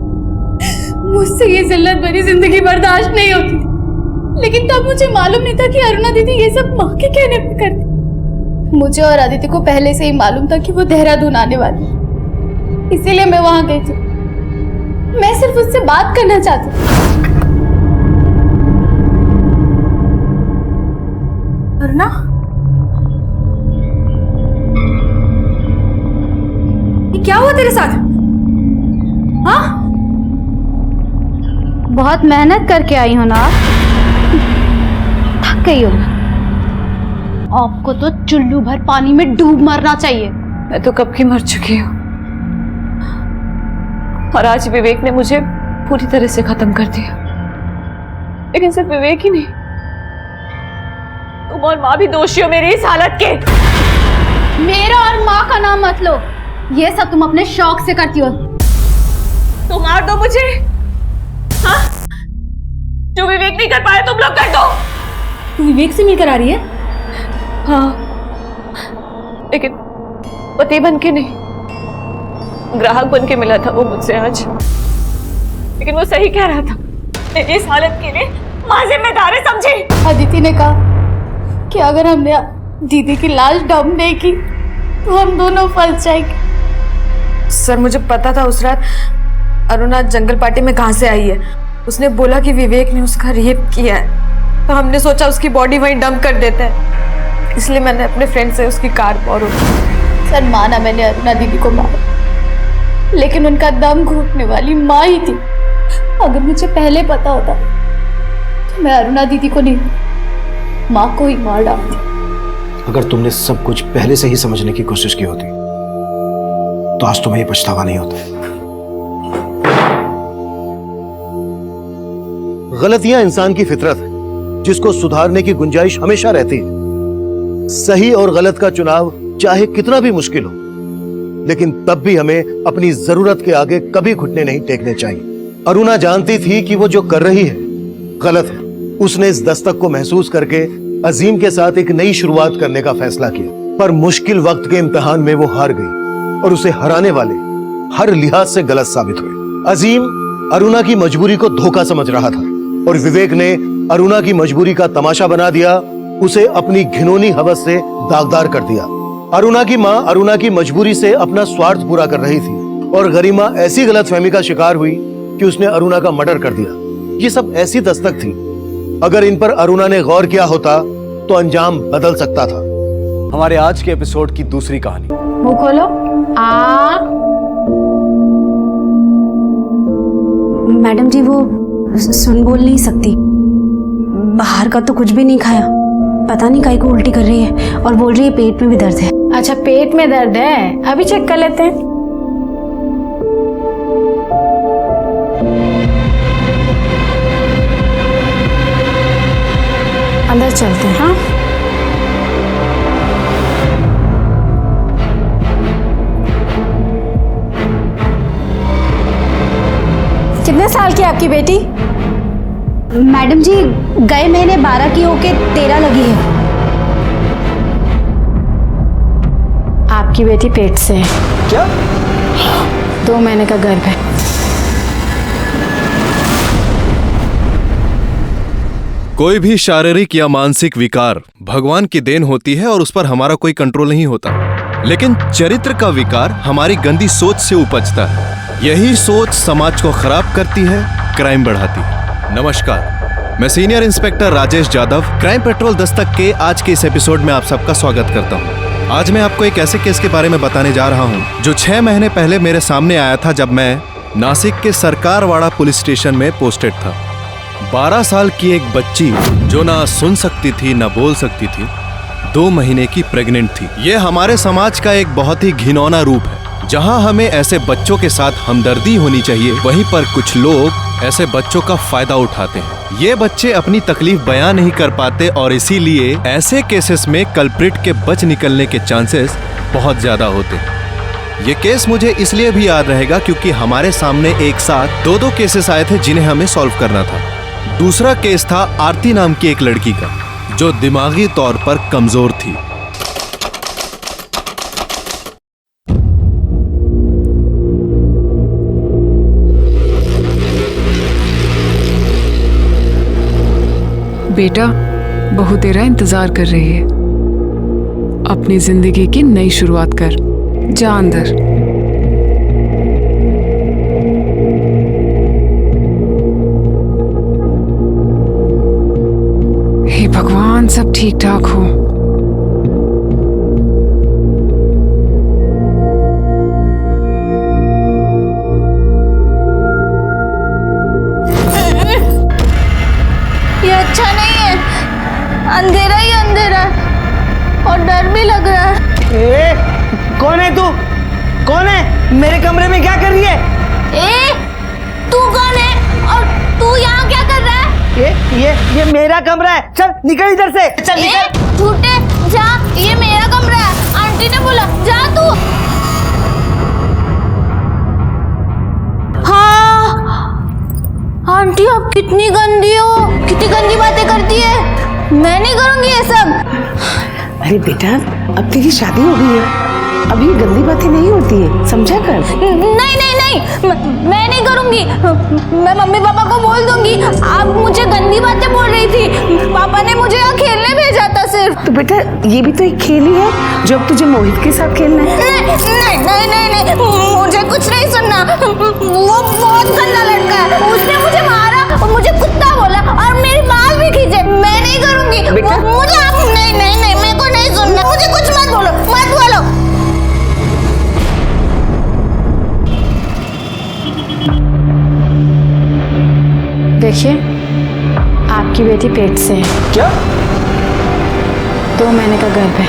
मुझसे ये जिल्लत भरी जिंदगी बर्दाश्त नहीं होती थी। लेकिन तब मुझे मालूम नहीं था कि अरुणा दीदी ये सब माँ के कहने पे करती। मुझे और आदित्य को पहले से ही मालूम था कि वो देहरादून आने वाली, इसीलिए मैं वहां गई थी। मैं सिर्फ उससे बात करना चाहती थी। अरुणा, ये क्या हुआ तेरे साथ? हाँ? बहुत मेहनत करके आई हो ना, थक गई हो। आपको तो चुल्लू भर पानी में डूब मरना चाहिए। मैं तो कब की मर चुकी हूँ, और आज विवेक ने मुझे पूरी तरह से खत्म कर दिया। लेकिन सिर्फ विवेक ही नहीं, तुम और माँ भी दोषी हो मेरी इस हालत के। मेरा और माँ का नाम मत लो, ये सब तुम अपने शौक से करती हो। तो मार दो मुझे, हाँ? जो विवेक नहीं कर पाया तुम लोग कर दो। तू विवेक से मिलकर आ रही है? हाँ, लेकिन पति बन के नहीं, ग्राहक बन के मिला था वो मुझसे आज। लेकिन वो सही कह रहा था, मेरी इस हालत के लिए माँ जिम्मेदार है, समझी? अदिति ने कहा कि अगर हमने दीदी की लाश डंप नहीं की तो हम दोनों फंस जाएंगे। सर, मुझे पता था उस रात अरुणा जंगल पार्टी में कहाँ से आई है। उसने बोला कि विवेक ने उसका रेप किया है, तो हमने सोचा उसकी बॉडी वहीं डंप कर देते हैं, इसलिए मैंने अपने फ्रेंड से उसकी कार बोरो की। सर, माना मैंने अरुणा दीदी को मारा, लेकिन उनका दम घुटने वाली माँ ही थी। अगर मुझे पहले पता होता तो मैं अरुणा दीदी को नहीं, माँ को ही मार डालती। अगर तुमने सब कुछ पहले से ही समझने की कोशिश की होती तो आज तुम्हें ये पछतावा नहीं होता। गलतियां इंसान की फितरत है, जिसको सुधारने की गुंजाइश हमेशा रहती है। सही और गलत का चुनाव चाहे कितना भी मुश्किल हो, लेकिन तब भी हमें अपनी जरूरत के आगे कभी घुटने नहीं टेकने चाहिए। अरुणा जानती थी कि वो जो कर रही है गलत है। उसने इस दस्तक को महसूस करके अजीम के साथ एक नई शुरुआत करने का फैसला किया, पर मुश्किल वक्त के इम्तिहान में वो हार गई और उसे हराने वाले हर लिहाज से गलत साबित हुए। अजीम अरुणा की मजबूरी को धोखा समझ रहा था और विवेक ने अरुणा की मजबूरी का तमाशा बना दिया, उसे अपनी घिनौनी हवस से दागदार कर दिया। अरुणा की माँ अरुणा की मजबूरी से अपना स्वार्थ पूरा कर रही थी और गरिमा ऐसी गलतफहमी का शिकार हुई कि उसने अरुणा का मर्डर कर दिया। ये सब ऐसी दस्तक थी, अगर इन पर अरुणा ने गौर किया होता तो अंजाम बदल सकता था। हमारे आज के एपिसोड की दूसरी कहानी। मुंह खोलो। मैडम जी, वो सुन बोल नहीं सकती, बाहर का तो कुछ भी नहीं खाया, पता नहीं काहे को उल्टी कर रही है और बोल रही है पेट में भी दर्द है। अच्छा, पेट में दर्द है, अभी चेक कर लेते हैं। अंदर चलते हैं। हाँ, कितने साल की आपकी बेटी? मैडम जी, गए महीने 12 की होके 13 लगी है। आपकी बेटी पेट से है। क्या? 2 महीने का गर्भ है। कोई भी शारीरिक या मानसिक विकार भगवान की देन होती है और उस पर हमारा कोई कंट्रोल नहीं होता, लेकिन चरित्र का विकार हमारी गंदी सोच से उपजता है। यही सोच समाज को खराब करती है, क्राइम बढ़ाती है। नमस्कार, मैं senior inspector Rajesh Jadhav crime petrol Dastak के आज के इस एपिसोड में आप सबका स्वागत करता हूं। आज मैं आपको एक ऐसे केस के बारे में बताने जा रहा हूं जो 6 महीने पहले मेरे सामने आया था, जब मैं नासिक के सरकारवाड़ा पुलिस स्टेशन में पोस्टेड था। 12 साल की एक बच्ची जो ना सुन सकती थी ना बोल सकती थी, 2 महीने की प्रेग्नेंट थी। ये हमारे समाज का एक बहुत ही घिनौना रूप है। जहां हमें ऐसे बच्चों के साथ हमदर्दी होनी चाहिए, वहीं पर कुछ लोग ऐसे बच्चों का फायदा उठाते हैं। ये बच्चे अपनी तकलीफ बयां नहीं कर पाते और इसीलिए ऐसे केसेस में कल्प्रिट के बच निकलने के चांसेस बहुत ज्यादा होते हैं। ये केस मुझे इसलिए भी याद रहेगा क्योंकि हमारे सामने एक साथ दो केसेस आए थे जिन्हें हमें सॉल्व करना था। दूसरा केस था आरती नाम की एक लड़की का, जो दिमागी तौर पर कमजोर थी। बेटा, बहू तेरा इंतजार कर रही है। अपनी जिंदगी की नई शुरुआत कर। जा अंदर। हे भगवान, सब ठीक ठाक हो। ये अच्छा नहीं है, अंधेरा ही अंधेरा और डर भी लग रहा है। कौन है तू? कौन है? मेरे कमरे में क्या कर रही है? तू कौन है और तू यहाँ क्या कर रहा है? ये मेरा कमरा है। चल निकल इधर से। चल निकल। झूठे, जा, ये मेरा कमरा है। आंटी ने बोला जा तू। हाँ, आंटी आप कितनी गंदी हो, कितनी गंदी बातें करती है। मैं नहीं करूँगी ये सब। अरे बेटा, अब तेरी शादी हो गई है, अब ये गंदी बातें नहीं होती है, समझा कर। नहीं नहीं नहीं, मैं नहीं करूँगी। मैं मम्मी पापा को बोल दूंगी आप मुझे गंदी बातें बोल रही थी। पापा ने मुझे यहाँ खेलने भेजा था सिर्फ। तो बेटा, ये भी तो एक खेल ही है जो अब तुझे मोहित के साथ खेलना है। नहीं नहीं नहीं नहीं, मुझे कुछ नहीं सुनना। वो बहुत गंदा लड़का है, उसने मुझे मारा और मुझे कुत्ता बोला और मेरी बाल भी खींचे। मैं नहीं करूँगी। मुझे आप नहीं नहीं नहीं, मेरे को नहीं सुनना। मुझे कुछ मत बोलो, मत बोलो। देखिए, आपकी बेटी पेट से है। क्या? 2 महीने का गर्भ है।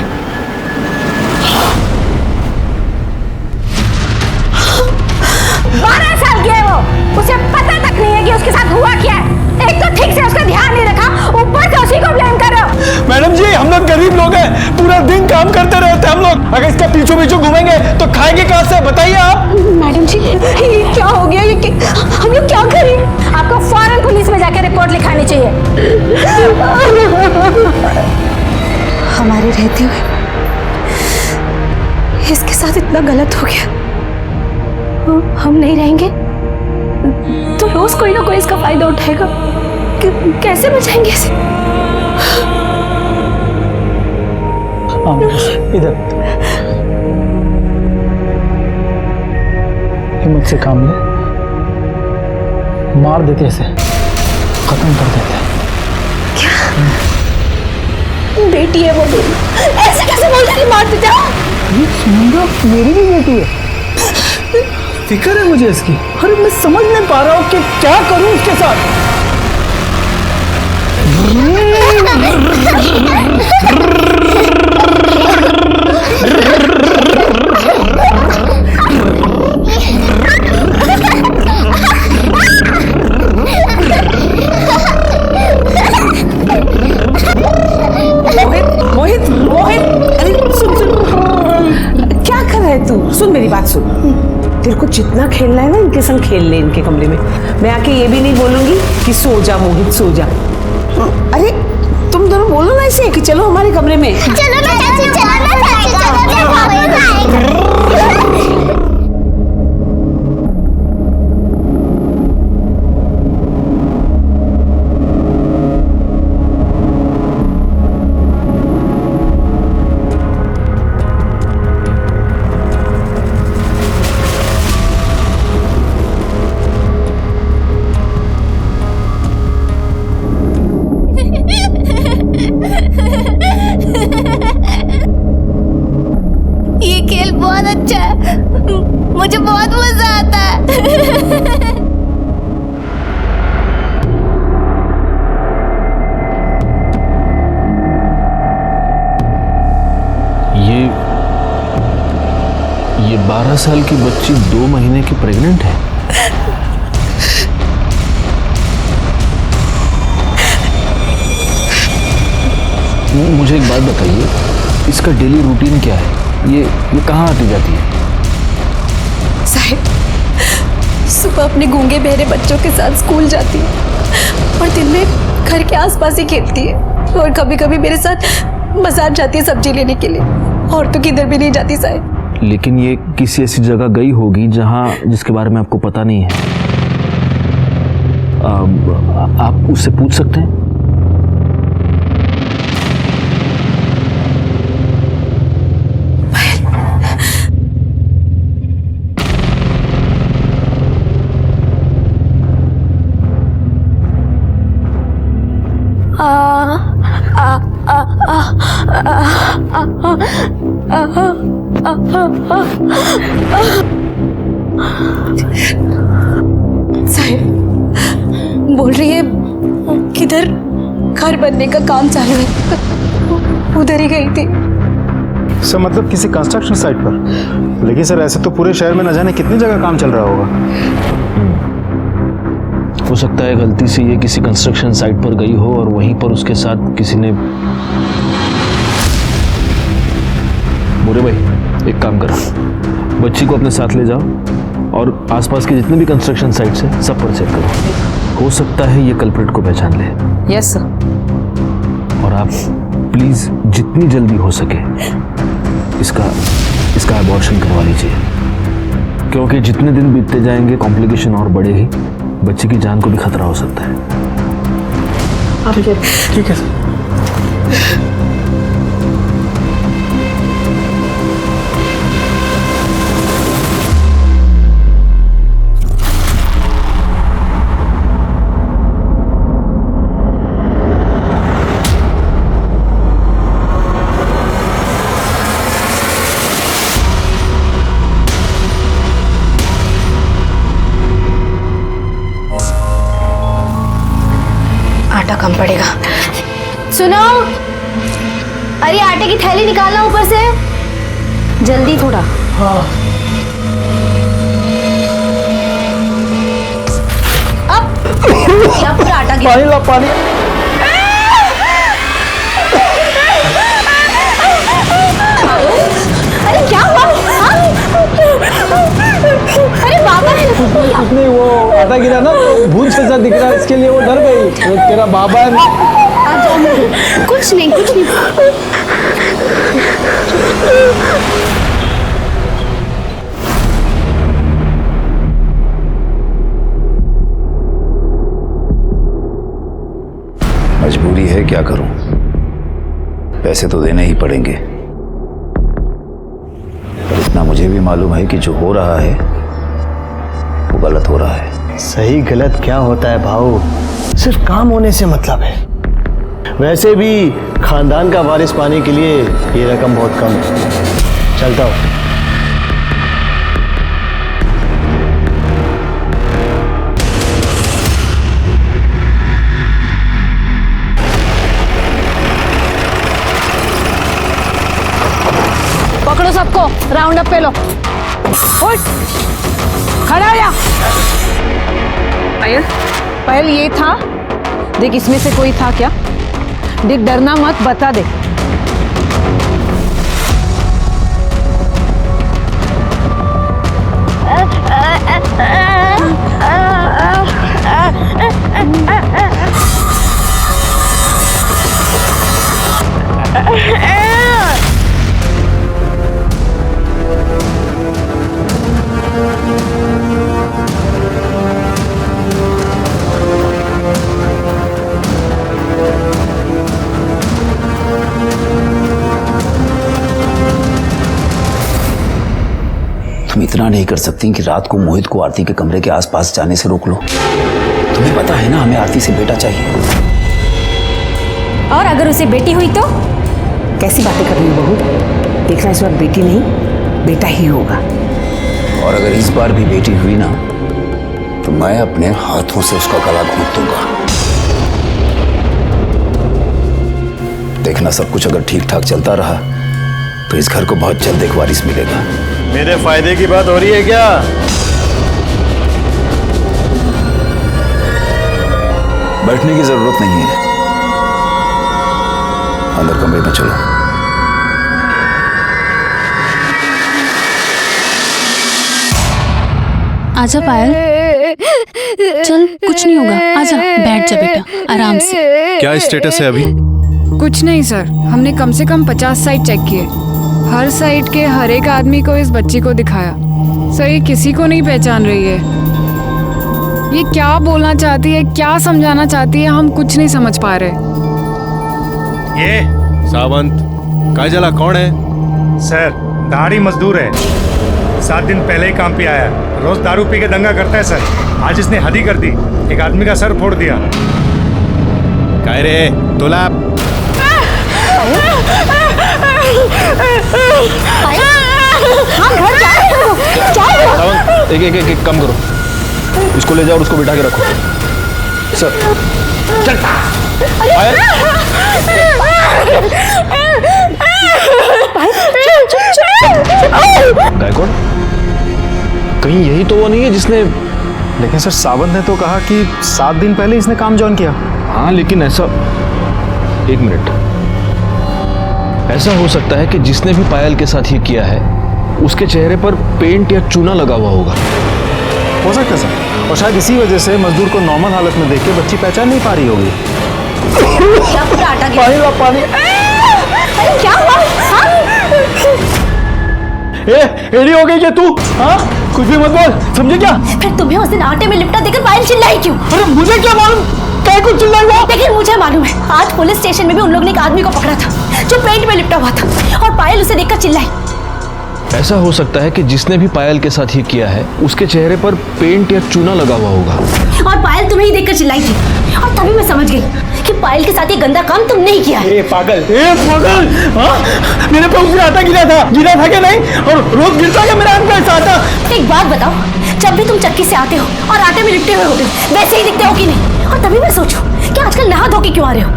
12 साल की है वो, उसे पता तक नहीं है कि उसके साथ हुआ क्या है। एक तो ठीक से उसका ध्यान नहीं रखा, ऊपर से उसी को ब्लेम कर रहे हो। मैडम जी, हम लोग गरीब लोग हैं, पूरा दिन काम करते रहते हैं हम लोग। अगर इसका पीछू पीछू घूमेंगे तो खाएंगे कहाँ से, बताइए आप। मैडम जी, ये क्या हो गया? हम लोग क्या करें? आपको फौरन पुलिस में जाकर रिपोर्ट लिखानी चाहिए। हमारे रहते हुए इसके साथ इतना गलत हो गया। हम नहीं रहेंगे तो रोज कोई ना कोई इसका फायदा उठाएगा। कैसे बचाएंगे इसे? इधर हिम्मत से काम ले, मार देते इसे, खत्म कर देते। बेटी है वो मेरी, ऐसे कैसे बोल रही? मार देते हो? सुनंदा मेरी भी बेटी है, फिक्र है मुझे इसकी। अरे मैं समझ नहीं पा रहा हूँ कि क्या करूँ उसके साथ। मोहित, अरे सुन, क्या कर रहा है तू? सुन मेरी बात सुन, तेरे को जितना खेलना है ना इनके संग खेल ले, इनके कमरे में। मैं आके ये भी नहीं बोलूंगी कि सो जा मोहित, सो जा। अरे तुम दोनों बोलो ना ऐसे कि चलो हमारे कमरे में। चलो ना चाची, चलो ना चाची, चलो ना। ये खेल बहुत अच्छा है, मुझे बहुत मजा आता है। ये 12 साल की बच्ची 2 महीने की प्रेग्नेंट है। मुझे एक बात बताइए, इसका डेली रूटीन क्या है? ये कहाँ आती जाती है? साहिब, सुबह अपने गूंगे बहरे बच्चों के साथ स्कूल जाती है और दिन में घर के आसपास ही खेलती है, और कभी कभी मेरे साथ बाजार जाती है सब्जी लेने के लिए, और तो किधर भी नहीं जाती साहिब। लेकिन ये किसी ऐसी जगह गई होगी जिसके बारे में आपको पता नहीं है। आप उससे पूछ सकते हैं। साहिब बोल रही है किधर घर बनने का काम चालू है, उधर ही गई थी। सर मतलब किसी कंस्ट्रक्शन साइट पर? लेकिन सर ऐसे तो पूरे शहर में न जाने कितनी जगह काम चल रहा होगा। हो सकता है गलती से ये किसी कंस्ट्रक्शन साइट पर गई हो और वहीं पर उसके साथ किसी ने। मोरे भाई एक काम करो, बच्ची को अपने साथ ले जाओ और आसपास के जितने भी कंस्ट्रक्शन साइट्स हैं सब पर चेक करो। हो सकता है ये कल्प्रिट को पहचान ले। Yes sir. और आप प्लीज जितनी जल्दी हो सके इसका अबॉर्शन करवा लीजिए, क्योंकि जितने दिन बीतते जाएंगे कॉम्प्लिकेशन और बढ़ेगी, बच्चे की जान को भी खतरा हो सकता है। ठीक है सर। आटा कम पड़ेगा। सुनो, अरे आटे की थैली निकालना ऊपर से, जल्दी थोड़ा। हाँ। अब पूरा आटा पानी ला पानी। अरे क्या हुआ? अरे बाबा कुछ नहीं, वो आटा गिरा ना तो भूत जैसा दिख रहा है, इसके लिए वो डर गई। तेरा बाबा है। कुछ नहीं कुछ नहीं। मजबूरी है, क्या करूं, पैसे तो देने ही पड़ेंगे। पर इतना मुझे भी मालूम है कि जो हो रहा है वो गलत हो रहा है। सही गलत क्या होता है भाऊ, सिर्फ काम होने से मतलब है। वैसे भी खानदान का वारिस पाने के लिए ये रकम बहुत कम है। चलता हूँ। पकड़ो सबको, राउंड अप पे लो। उठ, खड़ा हो जा। पायल ये था, देख इसमें से कोई था क्या? देख डरना मत, बता दे। तुम इतना नहीं कर सकती कि रात को मोहित को आरती के कमरे के आसपास जाने से रोक लो? तुम्हें पता है ना हमें आरती से बेटा चाहिए। और अगर उसे बेटी हुई तो? कैसी बातें कर रही हो बहू? देखना इस बार बेटी नहीं बेटा ही होगा। और अगर इस बार भी बेटी हुई ना तो मैं अपने हाथों से उसका गला घोंट दूंगा। देखना सब कुछ अगर ठीक ठाक चलता रहा तो इस घर को बहुत जल्द एक वारिस मिलेगा। मेरे फायदे की बात हो रही है क्या? बैठने की जरूरत नहीं है, अंदर कमरे में चलो। आजा पायल, चल कुछ नहीं होगा, आजा बैठ जा बेटा आराम से। क्या स्टेटस है अभी? कुछ नहीं सर, हमने कम से कम 50 साइट चेक किए। हर साइट के हर एक आदमी को इस बच्ची को दिखाया। सर ये किसी को नहीं पहचान रही है। ये क्या बोलना चाहती है, क्या समझाना चाहती है, हम कुछ नहीं समझ पा रहे। ये सावंत काजला कौन है? सर दाढ़ी मजदूर है, 7 दिन पहले ही काम पे आया। रोज दारू पी के दंगा करता है सर। आज इसने हद ही कर दी, एक आदमी का सर फोड़ दिया। काय रे तोला? एक काम करो, इसको ले जाओ और उसको बिठा के रखो। सर चल। गायकवाड़, कहीं यही तो वो नहीं है जिसने? लेकिन सर सावंत ने तो कहा कि 7 दिन पहले इसने काम ज्वाइन किया। हाँ लेकिन ऐसा, एक मिनट, ऐसा हो सकता है कि जिसने भी पायल के साथ ये किया है उसके चेहरे पर पेंट या चूना लगा हुआ होगा। हो सकता है सर, और शायद इसी वजह से मजदूर को नॉर्मल हालत में देख के बच्ची पहचान नहीं पा रही होगी। क्या पूरा आटा गिरा? पानी ला पानी। अरे क्या हुआ? एड़ी हो गई क्या तू? हाँ कुछ भी मत बोल, समझे क्या? फिर तुम्हें उस दिन आटे में लिपटा देकर पायल चिल्लाई क्यों? अरे मुझे क्या मालूम क्या कुछ चिल्लाई हुआ? लेकिन मुझे मालूम है, आज पुलिस स्टेशन में भी उन लोगों ने एक आदमी को पकड़ा था जो पेंट में लिपटा हुआ था और पायल उसे देखकर चिल्लाई। ऐसा हो सकता है कि जिसने भी पायल के साथ ये किया है उसके चेहरे पर पेंट या चूना लगा हुआ होगा। और पायल तुम्हें ही देखकर चिल्लाई थी और तभी मैं समझ गई कि पायल के साथ ये गंदा काम तुमने ही किया है। पागल, हाँ? मेरे पे ऊपर आटा गिरा था क्या नहीं? और रोज गिरता है मेरा अंदर आटा। एक बात बताओ, जब भी तुम चक्की से आते हो और आटे में लिपटे हुए होते हो वैसे ही दिखते हो कि नहीं? और तभी मैं सोचूं कि आजकल नहा धो के क्यों आ रहे हो?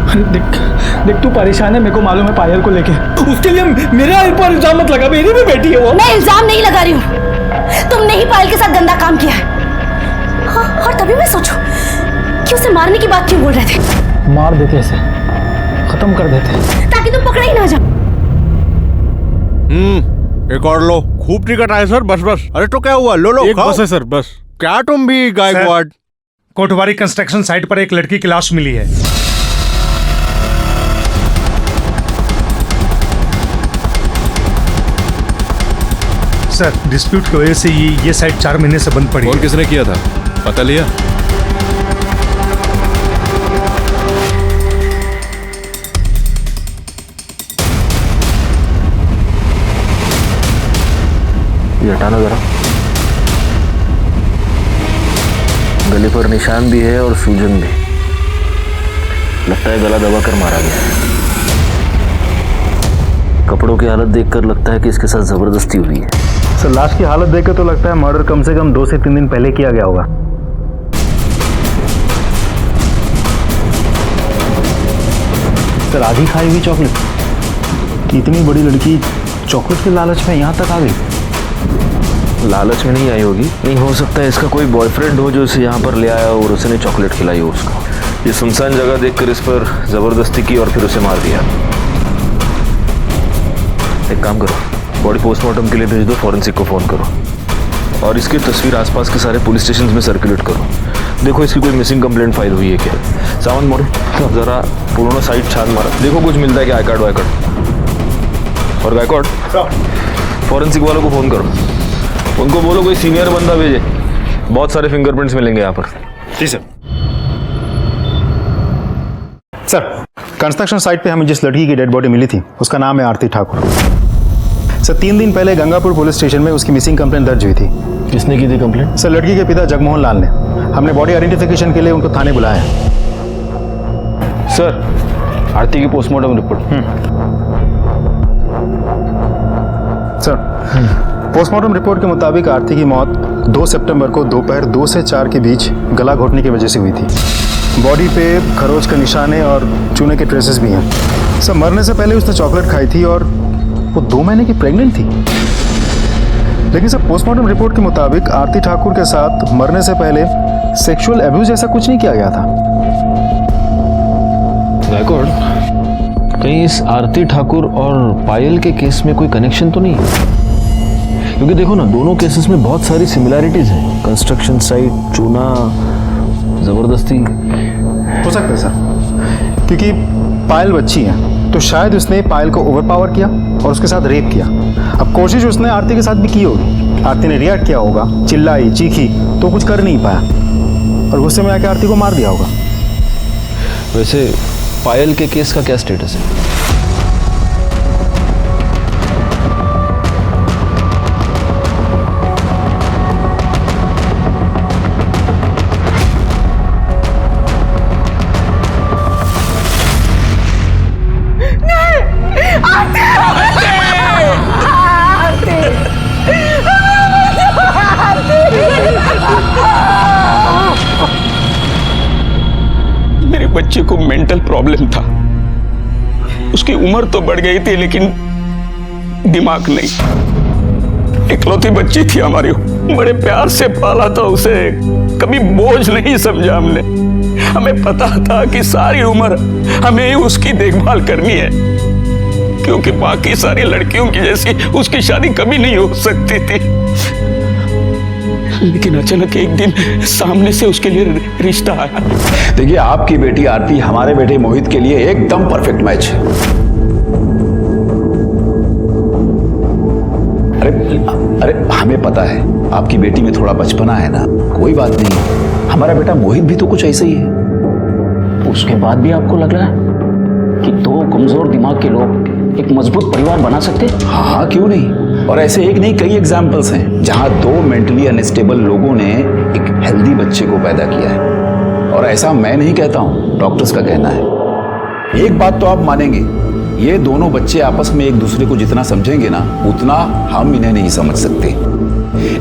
देख तू परेशान है, मेरे को मालूम है पायल को लेके। उसके लिए मेरे ऊपर इल्जाम मत लगा, मेरी भी बेटी है वो। मैं इल्जाम नहीं लगा रही हूँ, तुमने ही पायल के साथ गंदा काम किया है। हाँ, और तभी मैं सोचूं कि उसे मारने की बात क्यों बोल रहे थे? मार देते ऐसे, खत्म कर देते ताकि तुम पकड़ा ही ना जाओ। एक और लो, खूब टिकट आए सर, बस बस। अरे तो क्या हुआ, लो लो एक बस है सर, बस। क्या तुम भी गायकवाड़? कोटवारी कंस्ट्रक्शन साइट पर एक लड़की की लाश मिली है। सर डिस्प्यूट की वजह से ये साइट 4 महीने से बंद पड़ी है। और किसने किया था पता लिया? ये हटाना जरा। गले पर निशान भी है और सूजन भी, लगता है गला दबाकर मारा गया है। कपड़ों की हालत देखकर लगता है कि इसके साथ जबरदस्ती हुई है। सर लाश की हालत देखकर तो लगता है मर्डर कम से कम 2 से 3 दिन पहले किया गया होगा। सर आधी खाई हुई चॉकलेट कि इतनी बड़ी लड़की चॉकलेट के लालच में यहाँ तक आ गई? लालच में नहीं आई होगी, नहीं हो सकता है इसका कोई बॉयफ्रेंड हो जो इसे यहाँ पर ले आया और उसने चॉकलेट खिलाई हो उसको। ये सुनसान जगह देखकर इस पर जबरदस्ती की और फिर उसे मार दिया। एक काम करो, बॉडी पोस्टमार्टम के लिए भेज दो, फॉरेंसिक को फ़ोन करो और इसकी तस्वीर आसपास के सारे पुलिस स्टेशन में सर्कुलेट करो। देखो इसकी कोई मिसिंग कंप्लेंट फाइल हुई है क्या। सावंत मोड़ जरा पूर्ण साइट छान मारा, देखो कुछ मिलता है क्या, आई कार्ड वाई कार्ड। और गायकवाड़ फॉरेंसिक वालों को फ़ोन करो, उनको बोलो कोई सीनियर बंदा भेजे, बहुत सारे फिंगरप्रिंट्स मिलेंगे यहाँ पर। जी सर। सर कंस्ट्रक्शन साइट पे हमें जिस लड़की की डेड बॉडी मिली थी उसका नाम है आरती ठाकुर। सर 3 दिन पहले गंगापुर पुलिस स्टेशन में उसकी मिसिंग कंप्लेंट दर्ज हुई थी। किसने की थी कंप्लेंट? सर लड़की के पिता जगमोहन लाल ने। हमने बॉडी आइडेंटिफिकेशन के लिए उनको थाने बुलाया है। सर आरती की postmortem report. Sir postmortem report के मुताबिक आरती की मौत 2 सितंबर को दोपहर 2 से 4 के बीच गला घोटने की वजह से हुई थी। बॉडी पे खरोच के निशाने और चूने के ट्रेसेस भी हैं। सर मरने से पहले उसने चॉकलेट खाई थी और वो 2 महीने की प्रेग्नेंट थी। लेकिन सर पोस्टमार्टम रिपोर्ट के मुताबिक आरती ठाकुर के साथ मरने से पहले सेक्सुअल एब्यूज ऐसा कुछ नहीं किया गया था। गॉड, कहीं इस आरती ठाकुर और पायल के केस में कोई कनेक्शन तो नहीं है? क्योंकि देखो ना, दोनों केसेस में बहुत सारी सिमिलैरिटीज हैं। कंस्ट्रक्शन साइट, चूना, जबरदस्ती। हो सकता है सर, क्योंकि पायल बच्ची है तो शायद उसने पायल को ओवरपावर किया और उसके साथ रेप किया। अब कोशिश उसने आरती के साथ भी की होगी, आरती ने रिएक्ट किया होगा, चिल्लाई, चीखी, तो कुछ कर नहीं पाया और गुस्से में आके आरती को मार दिया होगा। वैसे पायल के केस का क्या स्टेटस है? मेरे बच्चे को मेंटल प्रॉब्लम था। उसकी उम्र तो बढ़ गई थी लेकिन दिमाग नहीं। इकलौती बच्ची थी हमारी, बड़े प्यार से पाला था उसे, कभी बोझ नहीं समझा हमने। हमें पता था कि सारी उम्र हमें ही उसकी देखभाल करनी है, क्योंकि बाकी सारी लड़कियों की जैसी उसकी शादी कभी नहीं हो सकती थी। लेकिन अचानक एक दिन सामने से उसके लिए रिश्ता आया। देखिए, आपकी बेटी आरती हमारे बेटे मोहित के लिए एकदम परफेक्ट मैच है। अरे हमें पता है आपकी बेटी में थोड़ा बचपना है ना, कोई बात नहीं। हमारा बेटा मोहित भी तो कुछ ऐसा ही है। उसके बाद भी आपको लग रहा है कि दो कमजोर दिमाग के लोग एक मजबूत परिवार बना सकते? हाँ, क्यों नहीं। और ऐसे एक नहीं कई एग्जाम्पल्स हैं जहां दो मेंटली अनस्टेबल लोगों ने एक हेल्दी बच्चे को पैदा किया है। और ऐसा मैं नहीं कहता हूं, डॉक्टर्स का कहना है। एक बात तो आप मानेंगे, ये दोनों बच्चे आपस में एक दूसरे को जितना समझेंगे ना, उतना हम इन्हें नहीं समझ सकते।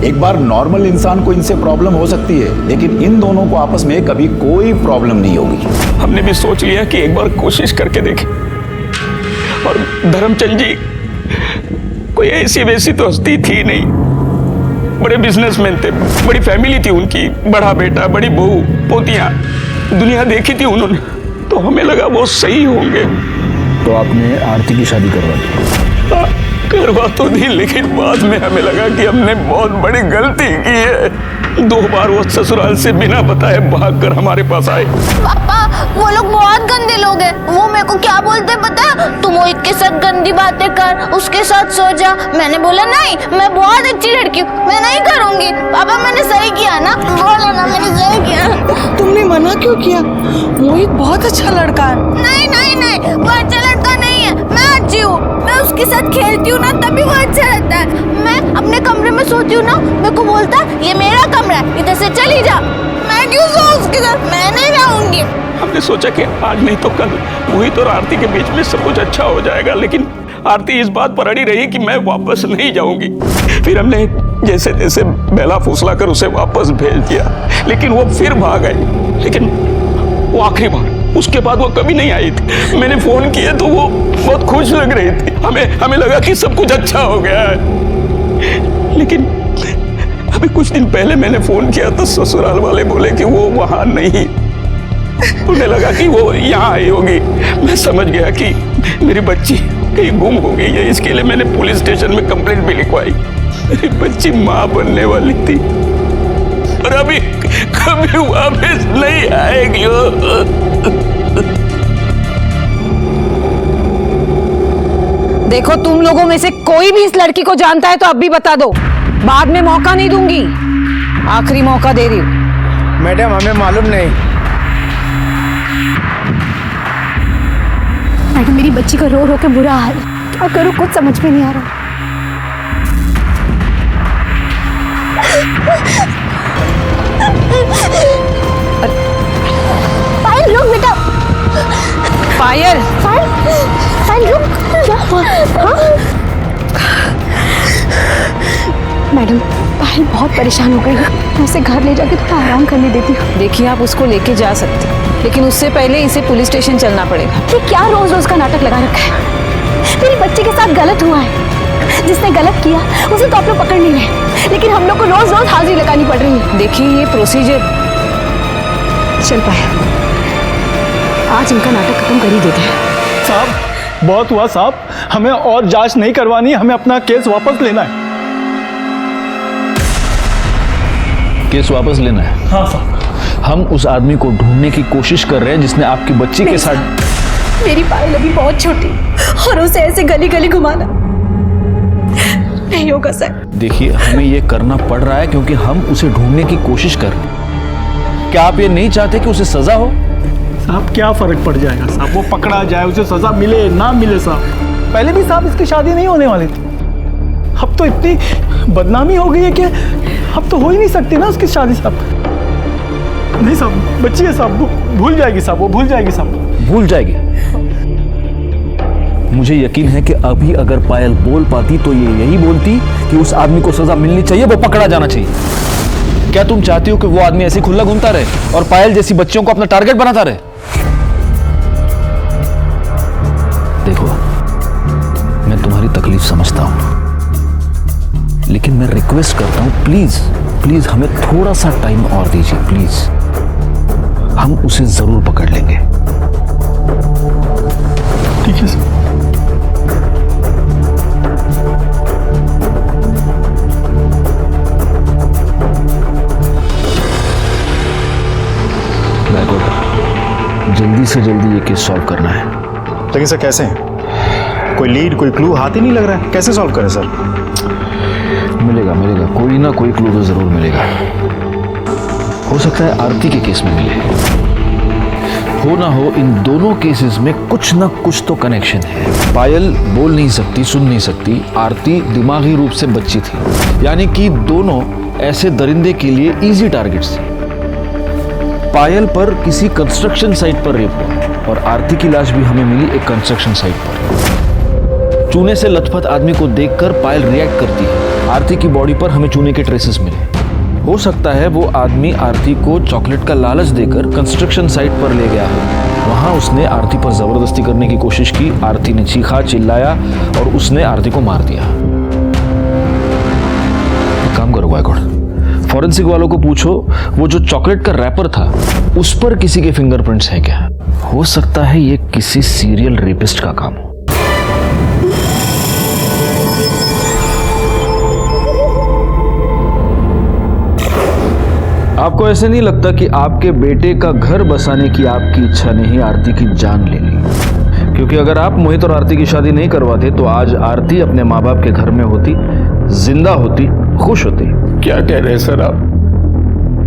एक बार नॉर्मल इंसान को इनसे प्रॉब्लम हो सकती है, लेकिन इन दोनों को आपस में कभी कोई प्रॉब्लम नहीं होगी। हमने भी सोच लिया कि एक बार कोशिश करके देखें। और धर्मचंद जी कोई ऐसी वैसी तो हस्ती थी नहीं, बड़े बिजनेसमैन थे, बड़ी फैमिली थी उनकी, बड़ा बेटा, बड़ी बहू, पोतियां, दुनिया देखी थी उन्होंने। तो हमें लगा वो सही होंगे। तो आपने आरती की शादी करवा दी? करवा तो दी, लेकिन बाद में हमें लगा कि हमने बहुत बड़ी गलती की है। 2 बार वो ससुराल से बिना बताए भागकर हमारे पास आए। पापा, वो लोग बहुत गंदे लोग हैं। वो मेरे को क्या बोलते पता है? तुम मोहित के साथ गंदी बातें कर, उसके साथ सो जा। मैंने बोला नहीं, मैं बहुत अच्छी लड़की हूँ, मैं नहीं करूँगी। पापा, मैंने सही किया ना? बोलो ना, मैंने सही किया। तुमने मना क्यों किया? मोहित बहुत अच्छा लड़का है। नहीं नहीं नहीं, वो अच्छा लड़का नहीं है। मैं अच्छी हूँ, मैं उसके साथ खेलती हूँ ना, तभी वो अच्छा रहता है। मैं अपने कमरे में सोती हूँ ना, मेरे को बोलता ये मेरा कमरा है, इधर से चली जा। मैं क्यों सो उसके साथ? मैं नहीं रहूंगी। हमने सोचा कि आज नहीं तो कल मोहित और आरती के बीच में सब कुछ अच्छा हो जाएगा, लेकिन आरती इस बात पर अड़ी रही कि मैं वापस नहीं जाऊंगी। फिर हमने जैसे तैसे बेला फुसला कर उसे वापस भेज दिया, लेकिन वो फिर भाग आई। लेकिन वो आखिरी बार, उसके बाद वो कभी नहीं आई थी। मैंने फोन किया तो वो बहुत खुश लग रही थी। हमें लगा कि सब कुछ अच्छा हो गया है। लेकिन अभी कुछ दिन पहले मैंने फोन किया तो ससुराल वाले बोले कि वो वहां नहीं। उन्हें लगा कि वो यहाँ आई होगी। मैं समझ गया कि मेरी बच्ची कहीं गुम हो गई है, इसके लिए मैंने पुलिस स्टेशन में कंप्लेंट भी लिखवाई। मेरी बच्ची माँ बनने वाली थी और अभी कभी वापस नहीं आएगी। देखो, तुम लोगों में से कोई भी इस लड़की को जानता है तो अब भी बता दो, बाद में मौका नहीं दूंगी। आखिरी मौका दे रही हूँ। मैडम, हमें मालूम नहीं। मैडम, मेरी बच्ची का रो रो के बुरा हाल, क्या करूँ कुछ समझ में नहीं आ रहा। पायल, रुक बेटा। पायल, पायल रुक। क्या हुआ? हाँ? मैडम, पायल बहुत परेशान हो गई है, मैं उसे घर ले जाके थोड़ा आराम करने देती हूँ। देखिए, आप उसको लेके जा सकते हैं, लेकिन उससे पहले इसे पुलिस स्टेशन चलना पड़ेगा। ये क्या रोज रोज का नाटक लगा रखा है? मेरी बच्ची के साथ गलत हुआ है, जिसने गलत किया उसे तो आप लोग पकड़ नहीं रहे, लेकिन हम लोग को रोज रोज हाजिरी लगानी पड़ रही है। देखिए ये प्रोसीजर चल पाया, आज इनका नाटक खत्म कर ही देते हैं। साहब बहुत हुआ साहब, हमें और जांच नहीं करवानी है, हमें अपना केस वापस लेना है। केस वापस लेना है? हाँ साहब। हम उस आदमी को ढूंढने की कोशिश कर रहे हैं जिसने आपकी बच्ची के साथ। मेरी पायल अभी बहुत छोटी और उसे ऐसे गली गली घुमाना नहीं होगा सर। देखिए हमें ये करना पड़ रहा है क्योंकि हम उसे ढूंढने की कोशिश कर रहे हैं। क्या आप ये नहीं चाहते कि उसे सजा हो? साहब क्या फर्क पड़ जाएगा साहब, वो पकड़ा जाए, उसे सजा मिले ना मिले साहब। पहले भी साहब इसकी शादी नहीं होने वाली थी, अब तो इतनी बदनामी हो गई है कि अब तो हो ही नहीं सकती ना उसकी शादी साहब। नहीं साहब, बच्ची है साहब, भूल जाएगी साहब, वो भूल जाएगी साहब। भूल जाएगी? मुझे यकीन है कि अभी अगर पायल बोल पाती तो ये यही बोलती कि उस आदमी को सजा मिलनी चाहिए, वो पकड़ा जाना चाहिए। क्या तुम चाहती हो कि वो आदमी ऐसे खुला घूमता रहे और पायल जैसी बच्चियों को अपना टारगेट बनाता रहे? देखो मैं तुम्हारी तकलीफ समझता हूं, लेकिन मैं रिक्वेस्ट करता हूं प्लीज प्लीज हमें थोड़ा सा टाइम और दीजिए प्लीज। हम उसे जरूर पकड़ लेंगे। ठीक है सर। जल्दी से जल्दी ये केस सॉल्व करना है। लेकिन सर कैसे? कोई लीड, कोई क्लू हाथ ही नहीं लग रहा है, कैसे सॉल्व करें सर? मिलेगा मिलेगा, कोई ना कोई क्लू तो जरूर मिलेगा। हो सकता है आरती के केस में मिले, हो ना हो इन दोनों केसेस में कुछ ना कुछ तो कनेक्शन है। पायल बोल नहीं सकती, सुन नहीं सकती, आरती दिमागी रूप से बच्ची थी, यानी कि दोनों ऐसे दरिंदे के लिए इजी टारगेट्स थे। पायल पर किसी कंस्ट्रक्शन साइट पर रेप हुआ और आरती की लाश भी हमें मिली एक कंस्ट्रक्शन साइट पर। चूने से लथपथ आदमी को देखकर पायल रिएक्ट करती है, आरती की बॉडी पर हमें चूने के ट्रेसेस मिले। हो सकता है वो आदमी आरती को चॉकलेट का लालच देकर कंस्ट्रक्शन साइट पर ले गया हो, वहां उसने आरती पर जबरदस्ती करने की कोशिश की, आरती ने चीखा चिल्लाया और उसने आरती को मार दिया। एक काम करो गायकवाड़, फॉरेंसिक वालों को पूछो वो जो चॉकलेट का रैपर था उस पर किसी के फिंगरप्रिंट्स हैं क्या? हो सकता है ये किसी सीरियल रेपिस्ट का काम हो। आपको ऐसे नहीं लगता कि आपके बेटे का घर बसाने की आपकी इच्छा ने ही आरती की जान ले ली? क्योंकि अगर आप मोहित और आरती की शादी नहीं करवाते तो आज आरती अपने माँ बाप के घर में होती, जिंदा होती, खुश होती। क्या कह रहे हैं सर आप?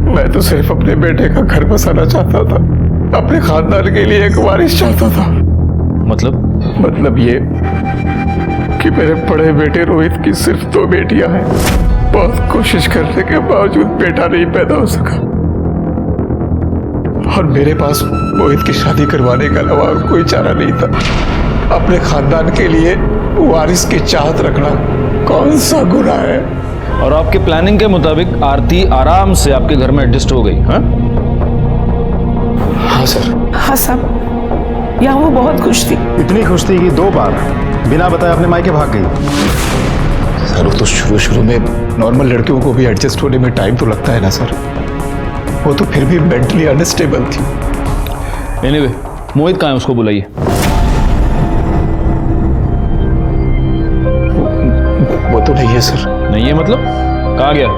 मैं तो सिर्फ अपने बेटे का घर बसाना चाहता था, अपने खानदान के लिए एक वारिस चाहता था। मतलब ये कि मेरे बड़े बेटे रोहित की सिर्फ 2 बेटियां हैं। बहुत कोशिश करने के बावजूद बेटा नहीं पैदा हो सका और मेरे पास मोहित की शादी करवाने के अलावा और कोई चारा नहीं था। अपने खानदान के लिए वारिस की चाहत रखना कौन सा गुनाह है? और आपके प्लानिंग के मुताबिक आरती आराम से आपके घर में एडजस्ट हो गई? हाँ सर। हाँ साहब, यहाँ वो बहुत खुश थी, इतनी खुश थी कि 2 बार बिना बताए अपने मायके भाग गई। सर वो तो शुरू में नॉर्मल लड़कियों को भी एडजस्ट होने में टाइम तो लगता है ना सर, वो तो फिर भी मेंटली अनस्टेबल थी। एनीवे, मोहित कहाँ है? उसको बुलाइए। वो तो नहीं है सर। नहीं है मतलब? कहाँ गया?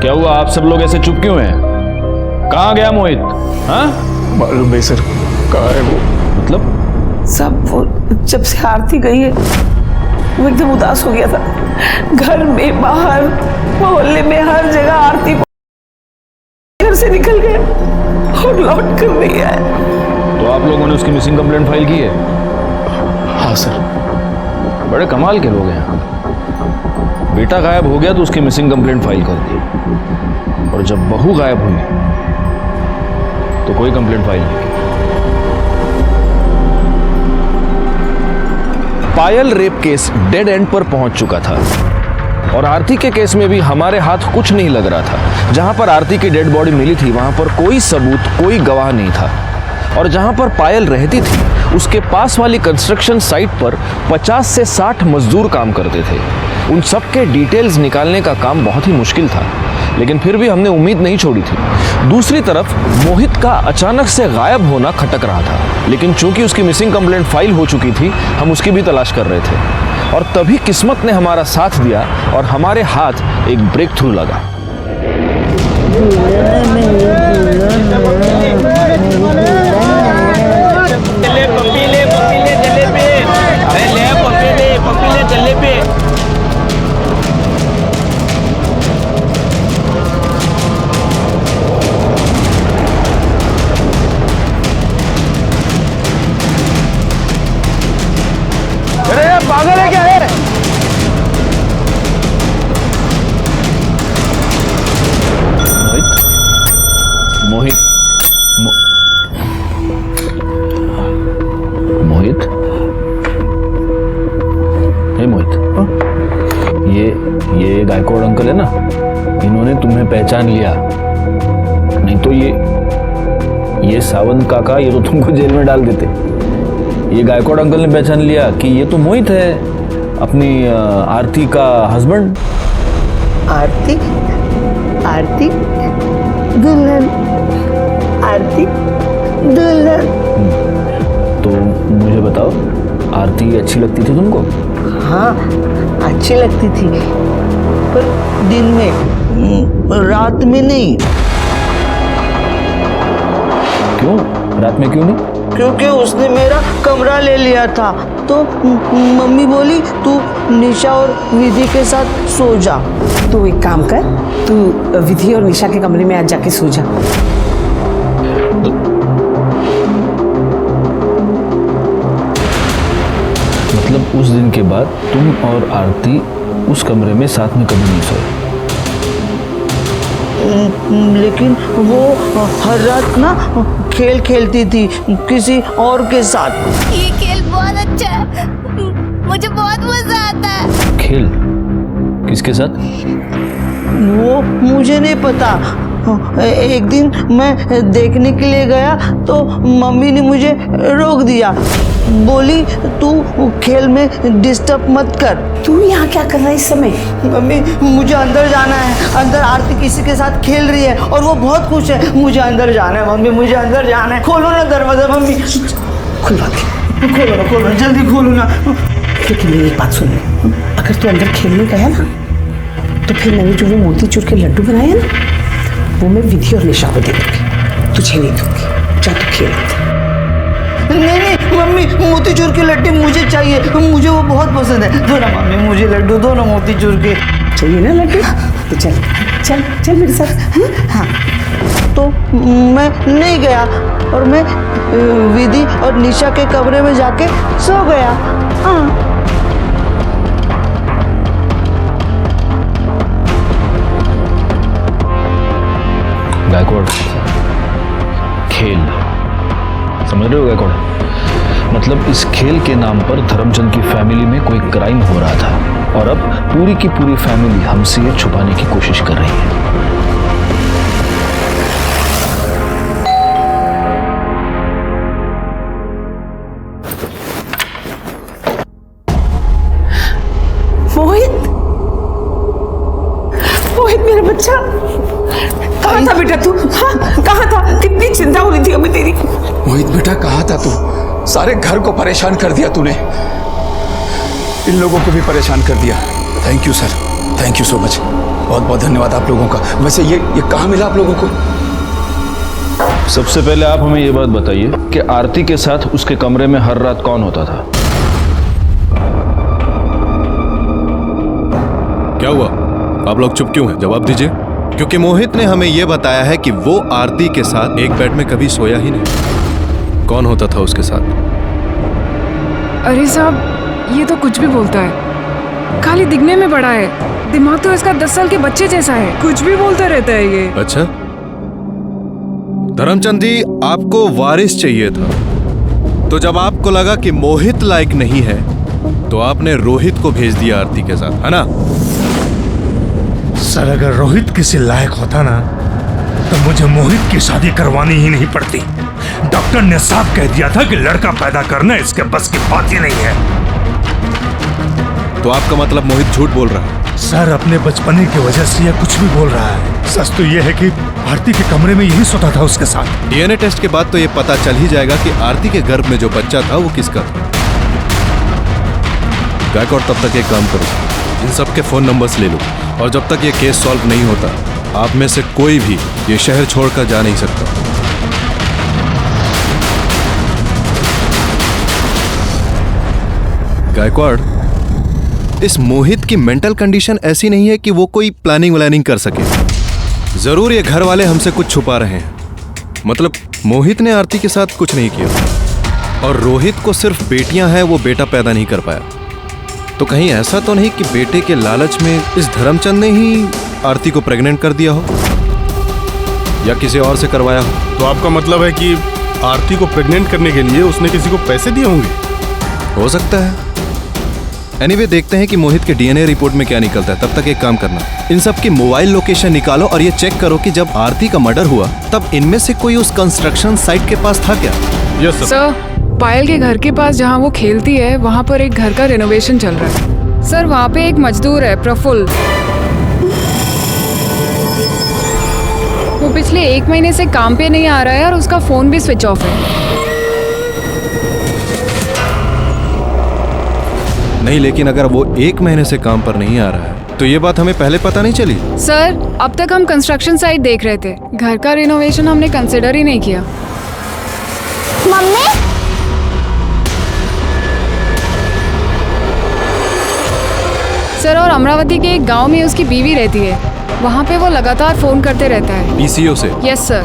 क्या हुआ, आप सब लोग ऐसे चुप क्यों हैं? कहाँ गया मोहित? हाँ मालूम नहीं सर, कहाँ है वो? मतलब सब वो जब से आरती गई है वो एकदम उदास हो गया था। घर में, बाहर, मोहल्ले में, हर जगह आरती घर से निकल गया और लौट कर नहीं आया। तो आप लोगों ने उसकी मिसिंग कंप्लेंट फाइल की है? हाँ सर। बड़े कमाल के लोग हैं। बेटा गायब हो गया तो उसकी मिसिंग कंप्लेंट फाइल कर दी, और जब बहू गायब हुई तो कोई कंप्लेंट फाइल नहीं की। पायल रेप केस डेड एंड पर पहुंच चुका था और आरती के केस में भी हमारे हाथ कुछ नहीं लग रहा था। जहां पर आरती की डेड बॉडी मिली थी वहां पर कोई सबूत, कोई गवाह नहीं था। और जहां पर पायल रहती थी उसके पास वाली कंस्ट्रक्शन साइट पर 50 से 60 मजदूर काम करते थे। उन सब के डिटेल्स निकालने का काम बहुत ही मुश्किल था, लेकिन फिर भी हमने उम्मीद नहीं छोड़ी थी। दूसरी तरफ मोहित का अचानक से गायब होना खटक रहा था, लेकिन चूंकि उसकी मिसिंग कंप्लेंट फाइल हो चुकी थी, हम उसकी भी तलाश कर रहे थे। और तभी किस्मत ने हमारा साथ दिया और हमारे हाथ एक ब्रेक थ्रू लगा। पागल है क्या है? मोहित मोहित हे मोहित, ये गायकवाड़ अंकल है ना, इन्होंने तुम्हें पहचान लिया। नहीं तो ये सावंत काका, ये तो तुमको जेल में डाल देते। ये गायकवाड़ अंकल ने पहचान लिया कि ये तो मोहित है, अपनी आरती का हस्बैंड। आरती? आरती दुल्हन, आरती दुल्हन। तो मुझे बताओ, आरती अच्छी लगती थी तुमको? हाँ, अच्छी लगती थी, पर दिन में, रात में नहीं। क्यों? रात में क्यों नहीं? क्योंकि उसने मेरा कमरा ले लिया था, तो मम्मी बोली तू निशा और विधि के साथ सो जा। तू एक काम कर, तू विधि और निशा के कमरे में आज जाके सो जा। मतलब उस दिन के बाद तुम और आरती उस कमरे में साथ में कभी नहीं सोए? लेकिन वो हर रात ना खेल खेलती थी किसी और के साथ। ये खेल बहुत अच्छा है, मुझे बहुत मजा आता है। खेल? किसके साथ? वो मुझे नहीं पता। एक दिन मैं देखने के लिए गया तो मम्मी ने मुझे रोक दिया, बोली तू खेल में डिस्टर्ब मत कर। तू यहाँ क्या कर रहा है इस समय? मम्मी मुझे अंदर जाना है, अंदर आरती किसी के साथ खेल रही है और वो बहुत खुश है। मुझे अंदर जाना है मम्मी, मुझे अंदर जाना है। खोलो ना दरवाजा मम्मी। खुलवा के खोलो, जल्दी खोलो ना। लेकिन मेरी एक बात सुन, अगर तू अंदर खेलने गया ना, तो फिर मैंने जो वो मोतीचूर के लड्डू बनाए हैं ना, वो मैं विधि और निशा को दे दूंगी, तुझे नहीं दूंगी। जा तू खेल। नहीं मम्मी, मोतीचूर के लड्डू मुझे चाहिए, मुझे वो बहुत पसंद है। दो ना मम्मी मुझे लड्डू, दो ना मोतीचूर के। चाहिए ना लड्डू? तो चल चल चल मेरे साथ। हाँ। तो मैं नहीं गया और मैं विधि और निशा के कमरे में जाके सो गया। हाँ। गायकवाड़, खेल समझ रहे हो गायकवाड़? मतलब इस खेल के नाम पर धर्मचंद की फैमिली में कोई क्राइम हो रहा था और अब पूरी की पूरी फैमिली हमसे ये छुपाने की कोशिश कर रही है। मोहित मेरा बच्चा, कहाँ था बेटा तू? हाँ, कहाँ था? कितनी चिंता हो रही थी हमें तेरी। मोहित बेटा कहाँ था तू? सारे घर को परेशान कर दिया तूने, इन लोगों को भी परेशान कर दिया। Thank you sir, thank you so much, बहुत बहुत धन्यवाद आप लोगों का। वैसे ये कहाँ मिला आप लोगों को? सबसे पहले आप हमें ये बात बताइए कि आरती के साथ उसके कमरे में हर रात कौन होता था? क्या हुआ? आप लोग चुप क्यों हैं? जवाब दीजिए। क्योंकि मोहित ने हमें यह बताया है कि वो आरती के साथ एक बेड में कभी सोया ही नहीं। कौन होता था उसके साथ? अरे साहब, ये तो कुछ भी बोलता है, खाली दिखने में बड़ा है, दिमाग तो इसका 10 साल के बच्चे जैसा है, कुछ भी बोलता रहता है ये। अच्छा, धर्मचंद जी, आपको वारिस चाहिए था, तो जब आपको लगा कि मोहित लायक नहीं है तो आपने रोहित को भेज दिया आरती के साथ, है ना? सर, अगर रोहित किसी लायक होता ना तो मुझे मोहित की शादी करवानी ही नहीं पड़ती। डॉक्टर ने साफ कह दिया था कि लड़का पैदा करना इसके बस की बात ही नहीं है। तो आपका मतलब मोहित झूठ बोल रहा है? सर अपने बचपने की वजह से यह कुछ भी बोल रहा है। सच तो यह है कि आरती के कमरे में यही सोता था उसके साथ। डीएनए टेस्ट के बाद तो ये पता चल ही जाएगा कि आरती के गर्भ में जो बच्चा था वो किसका था। गायकवाड़, तब तक एक काम करो, इन सब के फोन नंबर्स ले लो और जब तक ये केस सॉल्व नहीं होता आप में से कोई भी ये शहर छोड़कर जा नहीं सकता। गायकवाड़, इस मोहित की मेंटल कंडीशन ऐसी नहीं है कि वो कोई प्लानिंग कर सके। जरूर ये घर वाले हमसे कुछ छुपा रहे हैं। मतलब मोहित ने आरती के साथ कुछ नहीं किया और रोहित को सिर्फ बेटियां हैं, वो बेटा पैदा नहीं कर पाया। तो कहीं ऐसा तो नहीं कि बेटे के लालच में इस धर्मचंद ने ही आरती को प्रेग्नेंट कर दिया हो या किसी और से करवाया हो? तो आपका मतलब है कि आरती को प्रेग्नेंट करने के लिए उसने किसी को पैसे दिए होंगे? हो सकता है। एनीवे, देखते हैं कि मोहित के डीएनए रिपोर्ट में क्या निकलता है। तब तक एक काम करना, इन सब की मोबाइल लोकेशन निकालो और ये चेक करो कि जब आरती का मर्डर हुआ तब इनमें से कोई उस कंस्ट्रक्शन साइट के पास था क्या? यस सर, पायल के घर के पास जहाँ वो खेलती है वहाँ पर एक घर का रिनोवेशन चल रहा है। सर, वहाँ पे एक मजदूर है प्रफुल्ल, वो पिछले 1 महीने से काम पे नहीं आ रहा है और उसका फोन भी स्विच ऑफ है। नहीं, लेकिन अगर वो 1 महीने से काम पर नहीं आ रहा है तो ये बात हमें पहले पता नहीं चली। सर, अब तक हम कंस्ट्रक्शन साइट देख रहे थे, घर का रिनोवेशन हमने कंसिडर ही नहीं किया। मम्मी, सर, और अमरावती के एक गांव में उसकी बीवी रहती है, वहाँ पे वो लगातार फोन करते रहता है। पीसीओ से? यस सर,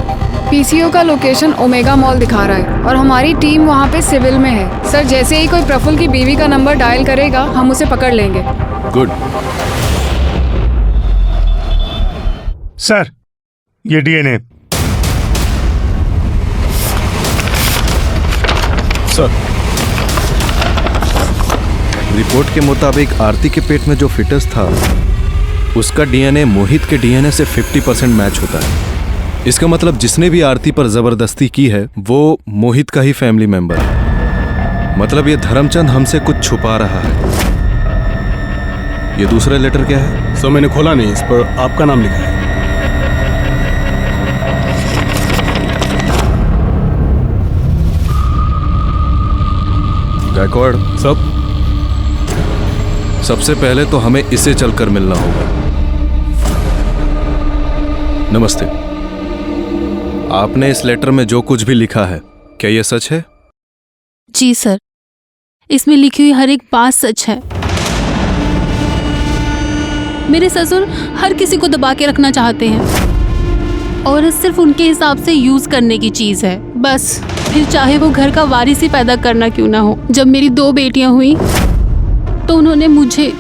पीसीओ का लोकेशन ओमेगा मॉल दिखा रहा है और हमारी टीम वहाँ पे सिविल में है। सर, जैसे ही कोई प्रफुल्ल की बीवी का नंबर डायल करेगा हम उसे पकड़ लेंगे। गुड। सर, ये डीएनए। सर, रिपोर्ट के मुताबिक आरती के पेट में जो फिटस था उसका डीएनए मोहित के डीएनए से 50% मैच होता है। इसका मतलब जिसने भी आरती पर जबरदस्ती की है वो मोहित का ही फैमिली मेंबर है। मतलब ये धर्मचंद हमसे कुछ छुपा रहा है। ये दूसरा लेटर क्या है? सर, मैंने खोला नहीं, इस पर आपका नाम लिखा है। गायकवाड़, सबसे पहले तो हमें इसे चलकर मिलना होगा। नमस्ते। आपने इस लेटर में जो कुछ भी लिखा है क्या यह सच है? जी सर, इसमें लिखी हुई हर एक बात सच है। मेरे ससुर हर किसी को दबा के रखना चाहते हैं और सिर्फ उनके हिसाब से यूज करने की चीज है बस, फिर चाहे वो घर का वारिस ही पैदा करना क्यों ना हो। जब मेरी 2 बेटियां हुई तो उन्होंने मुझे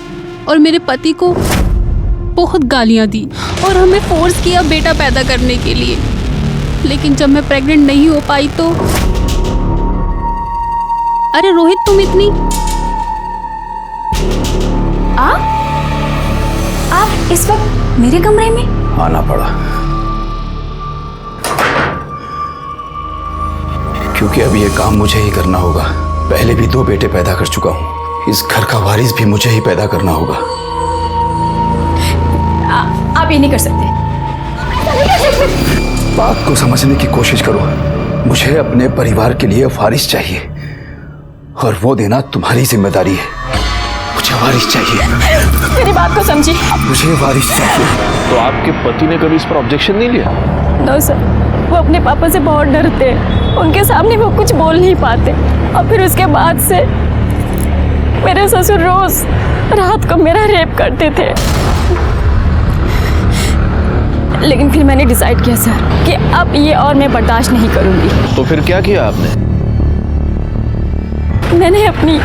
और मेरे पति को बहुत गालियां दी और हमें फोर्स किया बेटा पैदा करने के लिए। लेकिन जब मैं प्रेग्नेंट नहीं हो पाई तो अरे रोहित, तुम इतनी आप इस वक्त मेरे कमरे में? आना पड़ा क्योंकि अब ये काम मुझे ही करना होगा। पहले भी 2 बेटे पैदा कर चुका हूं, इस घर का वारिस भी मुझे ही पैदा करना होगा। आप ये नहीं कर सकते। बात को समझने की कोशिश करो। मुझे अपने परिवार के लिए वारिस चाहिए और वो देना तुम्हारी जिम्मेदारी है। मुझे वारिस चाहिए। मेरी बात को समझिए। मुझे वारिस चाहिए। तो आपके पति ने कभी इस पर ऑब्जेक्शन नहीं लिया? नो सर, वो अपने पापा से बहुत डरते हैं, उनके सामने वो कुछ बोल नहीं पाते। और फिर उसके बाद से मेरे ससुर रोज रात को मेरा रेप करते थे। लेकिन फिर मैंने डिसाइड किया सर कि अब ये और मैं बर्दाश्त नहीं करूंगी। तो फिर क्या किया आपने? मैंने अपनी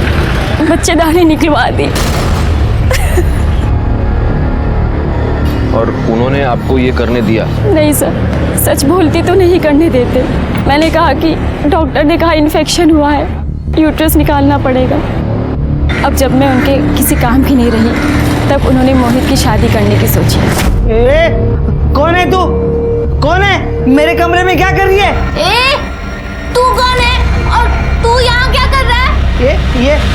बच्चेदानी निकलवा दी। और उन्होंने आपको ये करने दिया? नहीं सर, सच बोलती तो नहीं करने देते। मैंने कहा कि डॉक्टर ने कहा इन्फेक्शन हुआ है, यूट्रस निकालना पड़ेगा। अब जब मैं उनके किसी काम की नहीं रही तब उन्होंने मोहित की शादी करने की सोची। कौन है तू? कौन है? मेरे कमरे में क्या कर रही है? तू कौन है और तू यहाँ क्या कर रहा है?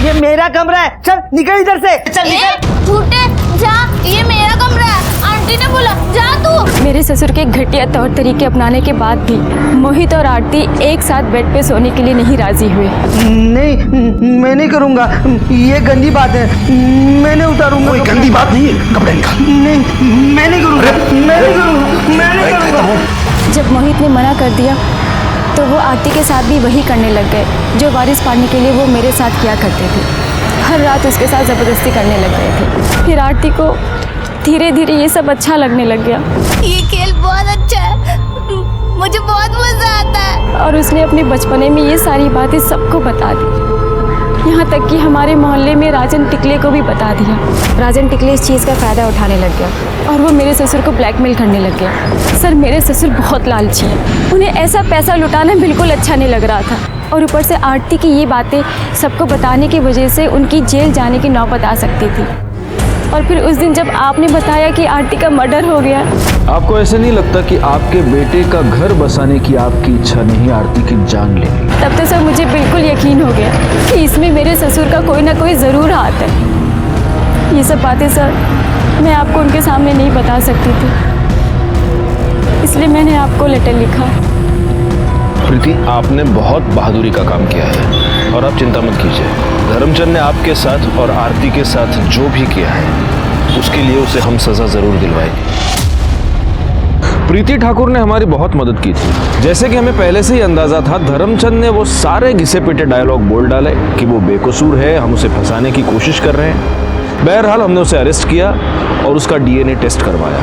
ये मेरा कमरा है। चल निकल इधर से। चल निकल। झूठे जा, ये मेरा कमरा है। आंटी ने बोला जा तू। मेरे ससुर के घटिया तौर तरीके अपनाने के बाद भी मोहित और आरती एक साथ बेड पे सोने के लिए नहीं राजी हुए। नहीं, मैं नहीं करूँगा। ये गंदी बात है, मैं नहीं उतारूंगा। कोई गंदी बात नहीं है, कपड़े निकाल। नहीं, मैं नहीं करूँगा, मैं नहीं करूँगा, मैं नहीं करूँगा। जब मोहित ने मना कर दिया तो वो आरती के साथ भी वही करने लग गए जो वारिस पाने के लिए वो मेरे साथ किया करते थे। हर रात उसके साथ ज़बरदस्ती करने लग गए थे। फिर आरती को धीरे धीरे ये सब अच्छा लगने लग गया। ये खेल बहुत अच्छा है, मुझे बहुत मजा आता है। और उसने अपने बचपने में ये सारी बातें सबको बता दी, यहाँ तक कि हमारे मोहल्ले में राजन टिकले को भी बता दिया। राजन टिकले इस चीज़ का फ़ायदा उठाने लग गया और वो मेरे ससुर को ब्लैकमेल करने लग गया। सर, मेरे ससुर बहुत लालची हैं, उन्हें ऐसा पैसा लुटाना बिल्कुल अच्छा नहीं लग रहा था। और ऊपर से आरती की ये बातें सबको बताने की वजह से उनकी जेल जाने की नौबत आ सकती थी। और फिर उस दिन जब आपने बताया कि आरती का मर्डर हो गया। आपको ऐसे नहीं लगता कि आपके बेटे का घर बसाने की आपकी इच्छा नहीं आरती की जान लेनी? तब तो सर मुझे बिल्कुल यकीन हो गया कि इसमें मेरे ससुर का कोई ना कोई ज़रूर हाथ है। ये सब बातें सर मैं आपको उनके सामने नहीं बता सकती थी, इसलिए मैंने आपको लेटर लिखा। प्रीति, आपने बहुत बहादुरी का काम किया है और आप चिंता मत कीजिए। धर्मचंद ने आपके साथ और आरती के साथ जो भी किया है उसके लिए उसे हम सजा जरूर दिलवाएंगे। प्रीति ठाकुर ने हमारी बहुत मदद की थी। जैसे कि हमें पहले से ही अंदाजा था, धर्मचंद ने वो सारे घिसे पिटे डायलॉग बोल डाले कि वो बेकसूर है, हम उसे फंसाने की कोशिश कर रहे हैं। बहरहाल हमने उसे अरेस्ट किया और उसका डीएनए टेस्ट करवाया।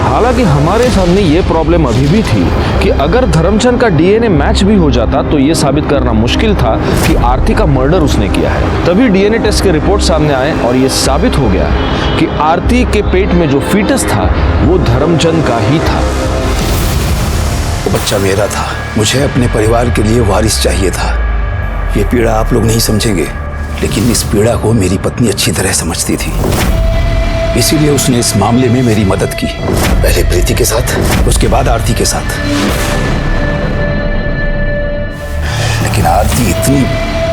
हालांकि हमारे सामने ये प्रॉब्लम अभी भी थी कि अगर धर्मचंद का डीएनए मैच भी हो जाता तो ये साबित करना मुश्किल था कि आरती का मर्डर उसने किया है। तभी डीएनए टेस्ट के रिपोर्ट सामने आए और ये साबित हो गया कि आरती के पेट में जो फीटस था वो धर्मचंद का ही था। वो बच्चा मेरा था, मुझे अपने परिवार के लिए वारिस चाहिए था। ये पीड़ा आप लोग नहीं समझेंगे, लेकिन इस पीड़ा को मेरी पत्नी अच्छी तरह समझती थी, इसीलिए उसने इस मामले में मेरी मदद की। पहले प्रीति के साथ, उसके बाद आरती के साथ। लेकिन आरती इतनी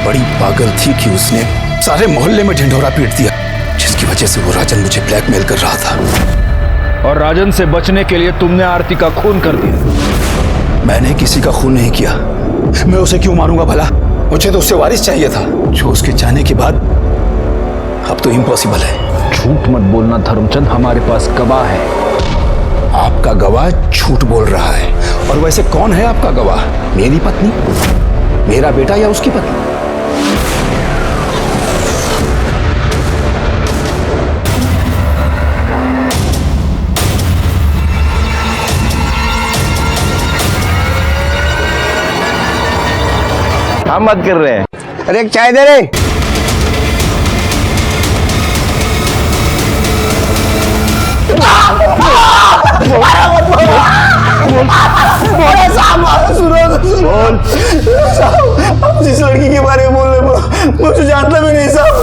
बड़ी पागल थी कि उसने सारे मोहल्ले में ढिंढोरा पीट दिया, जिसकी वजह से वो राजन मुझे ब्लैकमेल कर रहा था। और राजन से बचने के लिए तुमने आरती का खून कर दिया। मैंने किसी का खून नहीं किया, मैं उसे क्यों मारूंगा भला? मुझे तो उससे वारिस चाहिए था, जो उसके जाने के बाद अब तो इम्पॉसिबल है। झूठ मत बोलना धर्मचंद, हमारे पास गवाह है। आपका गवाह झूठ बोल रहा है। और वैसे कौन है आपका गवाह? मेरी पत्नी, मेरा बेटा या उसकी पत्नी? हम मत कर रहे हैं। अरे एक चाय दे रे। आप जिस लड़की के बारे में बोल रहे हो मुझे जानता भी नहीं साहब।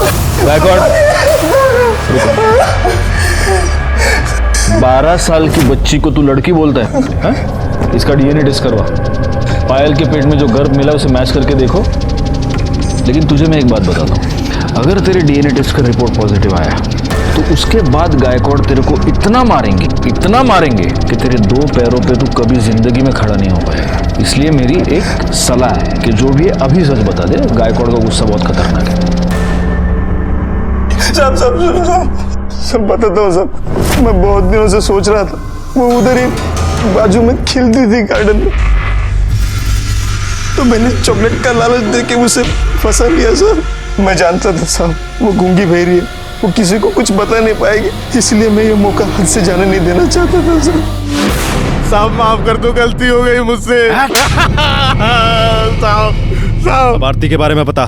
12 साल की बच्ची को तू लड़की बोलता है, हा? इसका डीएनए टेस्ट करवा। पायल के पेट में जो गर्भ मिला उसे मैच करके देखो। लेकिन तुझे मैं एक बात बताता हूँ, अगर तेरे डीएनए टेस्ट का रिपोर्ट पॉजिटिव आया तो उसके बाद गायकवाड़ तेरे को इतना मारेंगे कि तेरे 2 पैरों पे तू कभी जिंदगी में खड़ा नहीं हो पाएगा। इसलिए मेरी एक सलाह है कि जो भी है अभी सच बता दे, गायकवाड़ का गुस्सा बहुत खतरनाक है। सब बताता हूँ सब। मैं बहुत दिनों से सोच रहा था, वो उधर ही बाजू में खिलती थी गार्डन में, तो मैंने चॉकलेट का लालच देके उसे फंसा लिया सर। मैं जानता था साहब वो गूंगी बहरी है, वो किसी को कुछ बता नहीं पाएगी, इसलिए मैं ये मौका हाथ से जाने नहीं देना चाहता था सर। साहब माफ कर दो, गलती हो गई मुझसे। साहब आरती के बारे में बता।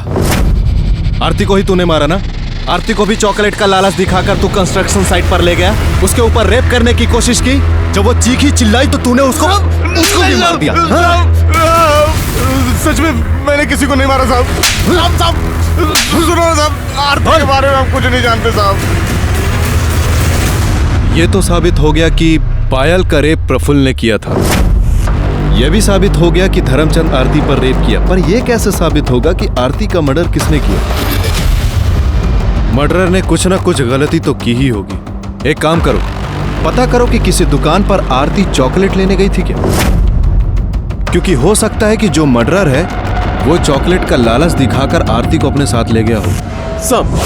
आरती को ही तूने मारा ना? आरती को भी चॉकलेट का लालच दिखाकर तू कंस्ट्रक्शन साइट पर ले गया, उसके ऊपर रेप करने की कोशिश की। जब वो चीखी चिल्लाई तो तूने उसको भी मार दिया। सच में मैंने किसी को नहीं मारा साहब। साहब सुनो साहब, आरती के बारे में हम कुछ नहीं जानते साहब। ये तो साबित हो गया कि पायल का रेप प्रफुल्ल ने किया था यह भी साबित हो गया कि धर्मचंद आरती पर रेप किया, पर यह कैसे साबित होगा कि आरती का मर्डर किसने किया? मर्डरर ने कुछ ना कुछ गलती तो की ही होगी। एक काम करो, पता करो कि किसी दुकान पर आरती चॉकलेट लेने गई थी क्या, क्योंकि हो सकता है कि जो मर्डरर है वो चॉकलेट का लालच दिखाकर आरती को अपने साथ ले गया हो। सब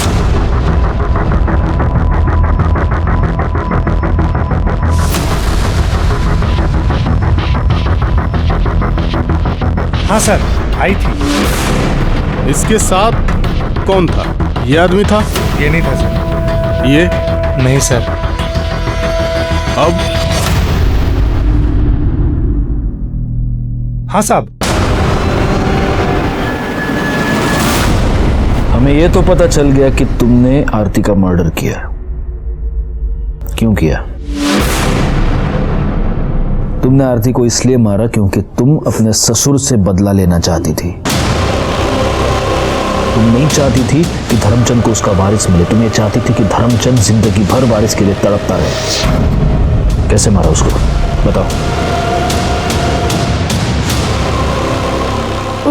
हाँ सर, आई थी। इसके साथ कौन था? ये आदमी था? ये नहीं था सर। ये नहीं सर। अब हाँ साहब। हमें ये तो पता चल गया कि तुमने आरती का मर्डर किया। क्यों किया? तुमने आरती को इसलिए मारा क्योंकि तुम अपने ससुर से बदला लेना चाहती थी। तुम नहीं चाहती थी कि धर्मचंद को उसका वारिस मिले, तुम ये चाहती थी कि धर्मचंद जिंदगी भर वारिस के लिए तड़पता रहे। कैसे मारा उसको, बताओ।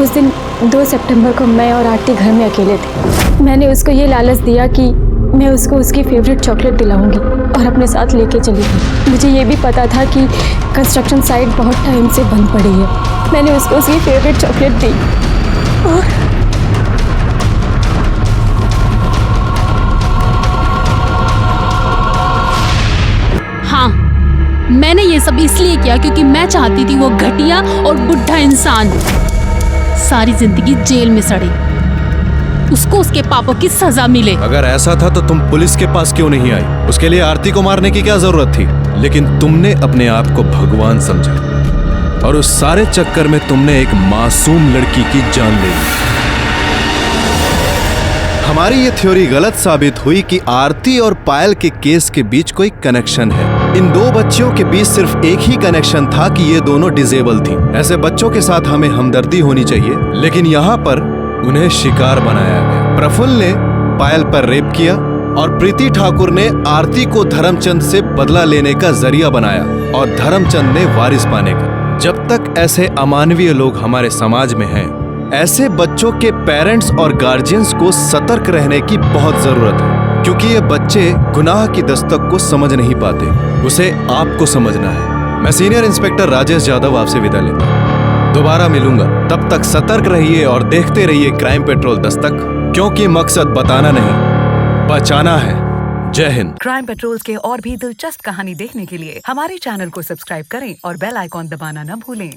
उस दिन 2 सितंबर को मैं और आरती घर में अकेले थे। मैंने उसको ये लालच दिया कि मैं उसको उसकी फेवरेट चॉकलेट दिलाऊंगी और अपने साथ लेके चली गई। मुझे ये भी पता था कि कंस्ट्रक्शन साइट बहुत टाइम से बंद पड़ी है। मैंने उसको उसकी फेवरेट चॉकलेट दी और हाँ, मैंने ये सब इसलिए किया क्योंकि मैं चाहती थी वो घटिया और बुढ़ा इंसान सारी जिंदगी जेल में सड़े, उसको उसके पापों की सजा मिले। अगर ऐसा था तो तुम पुलिस के पास क्यों नहीं आई? उसके लिए आरती को मारने की क्या जरूरत थी? लेकिन तुमने अपने आप को भगवान समझा और उस सारे चक्कर में तुमने एक मासूम लड़की की जान ले ली। हमारी ये थ्योरी गलत साबित हुई कि आरती और पायल के केस के बीच कोई कनेक्शन है। इन दो बच्चियों के बीच सिर्फ एक ही कनेक्शन था कि ये दोनों डिसेबल थी। ऐसे बच्चों के साथ हमें हमदर्दी होनी चाहिए, लेकिन यहाँ पर उन्हें शिकार बनाया गया। प्रफुल्ल ने पायल पर रेप किया और प्रीति ठाकुर ने आरती को धर्मचंद से बदला लेने का जरिया बनाया और धर्मचंद ने वारिस पाने का। जब तक ऐसे अमानवीय लोग हमारे समाज में हैं, ऐसे बच्चों के पेरेंट्स और गार्जियंस को सतर्क रहने की बहुत जरूरत है, क्योंकि ये बच्चे गुनाह की दस्तक को समझ नहीं पाते, उसे आपको समझना है। मैं सीनियर इंस्पेक्टर राजेश यादव आपसे विदा लेता हूं। दोबारा मिलूंगा, तब तक सतर्क रहिए और देखते रहिए क्राइम पेट्रोल दस्तक, क्योंकि मकसद बताना नहीं, बचाना है। जय हिंद। क्राइम पेट्रोल के और भी दिलचस्प कहानी देखने के लिए हमारे चैनल को सब्सक्राइब करें और बेल आइकॉन दबाना न भूलें।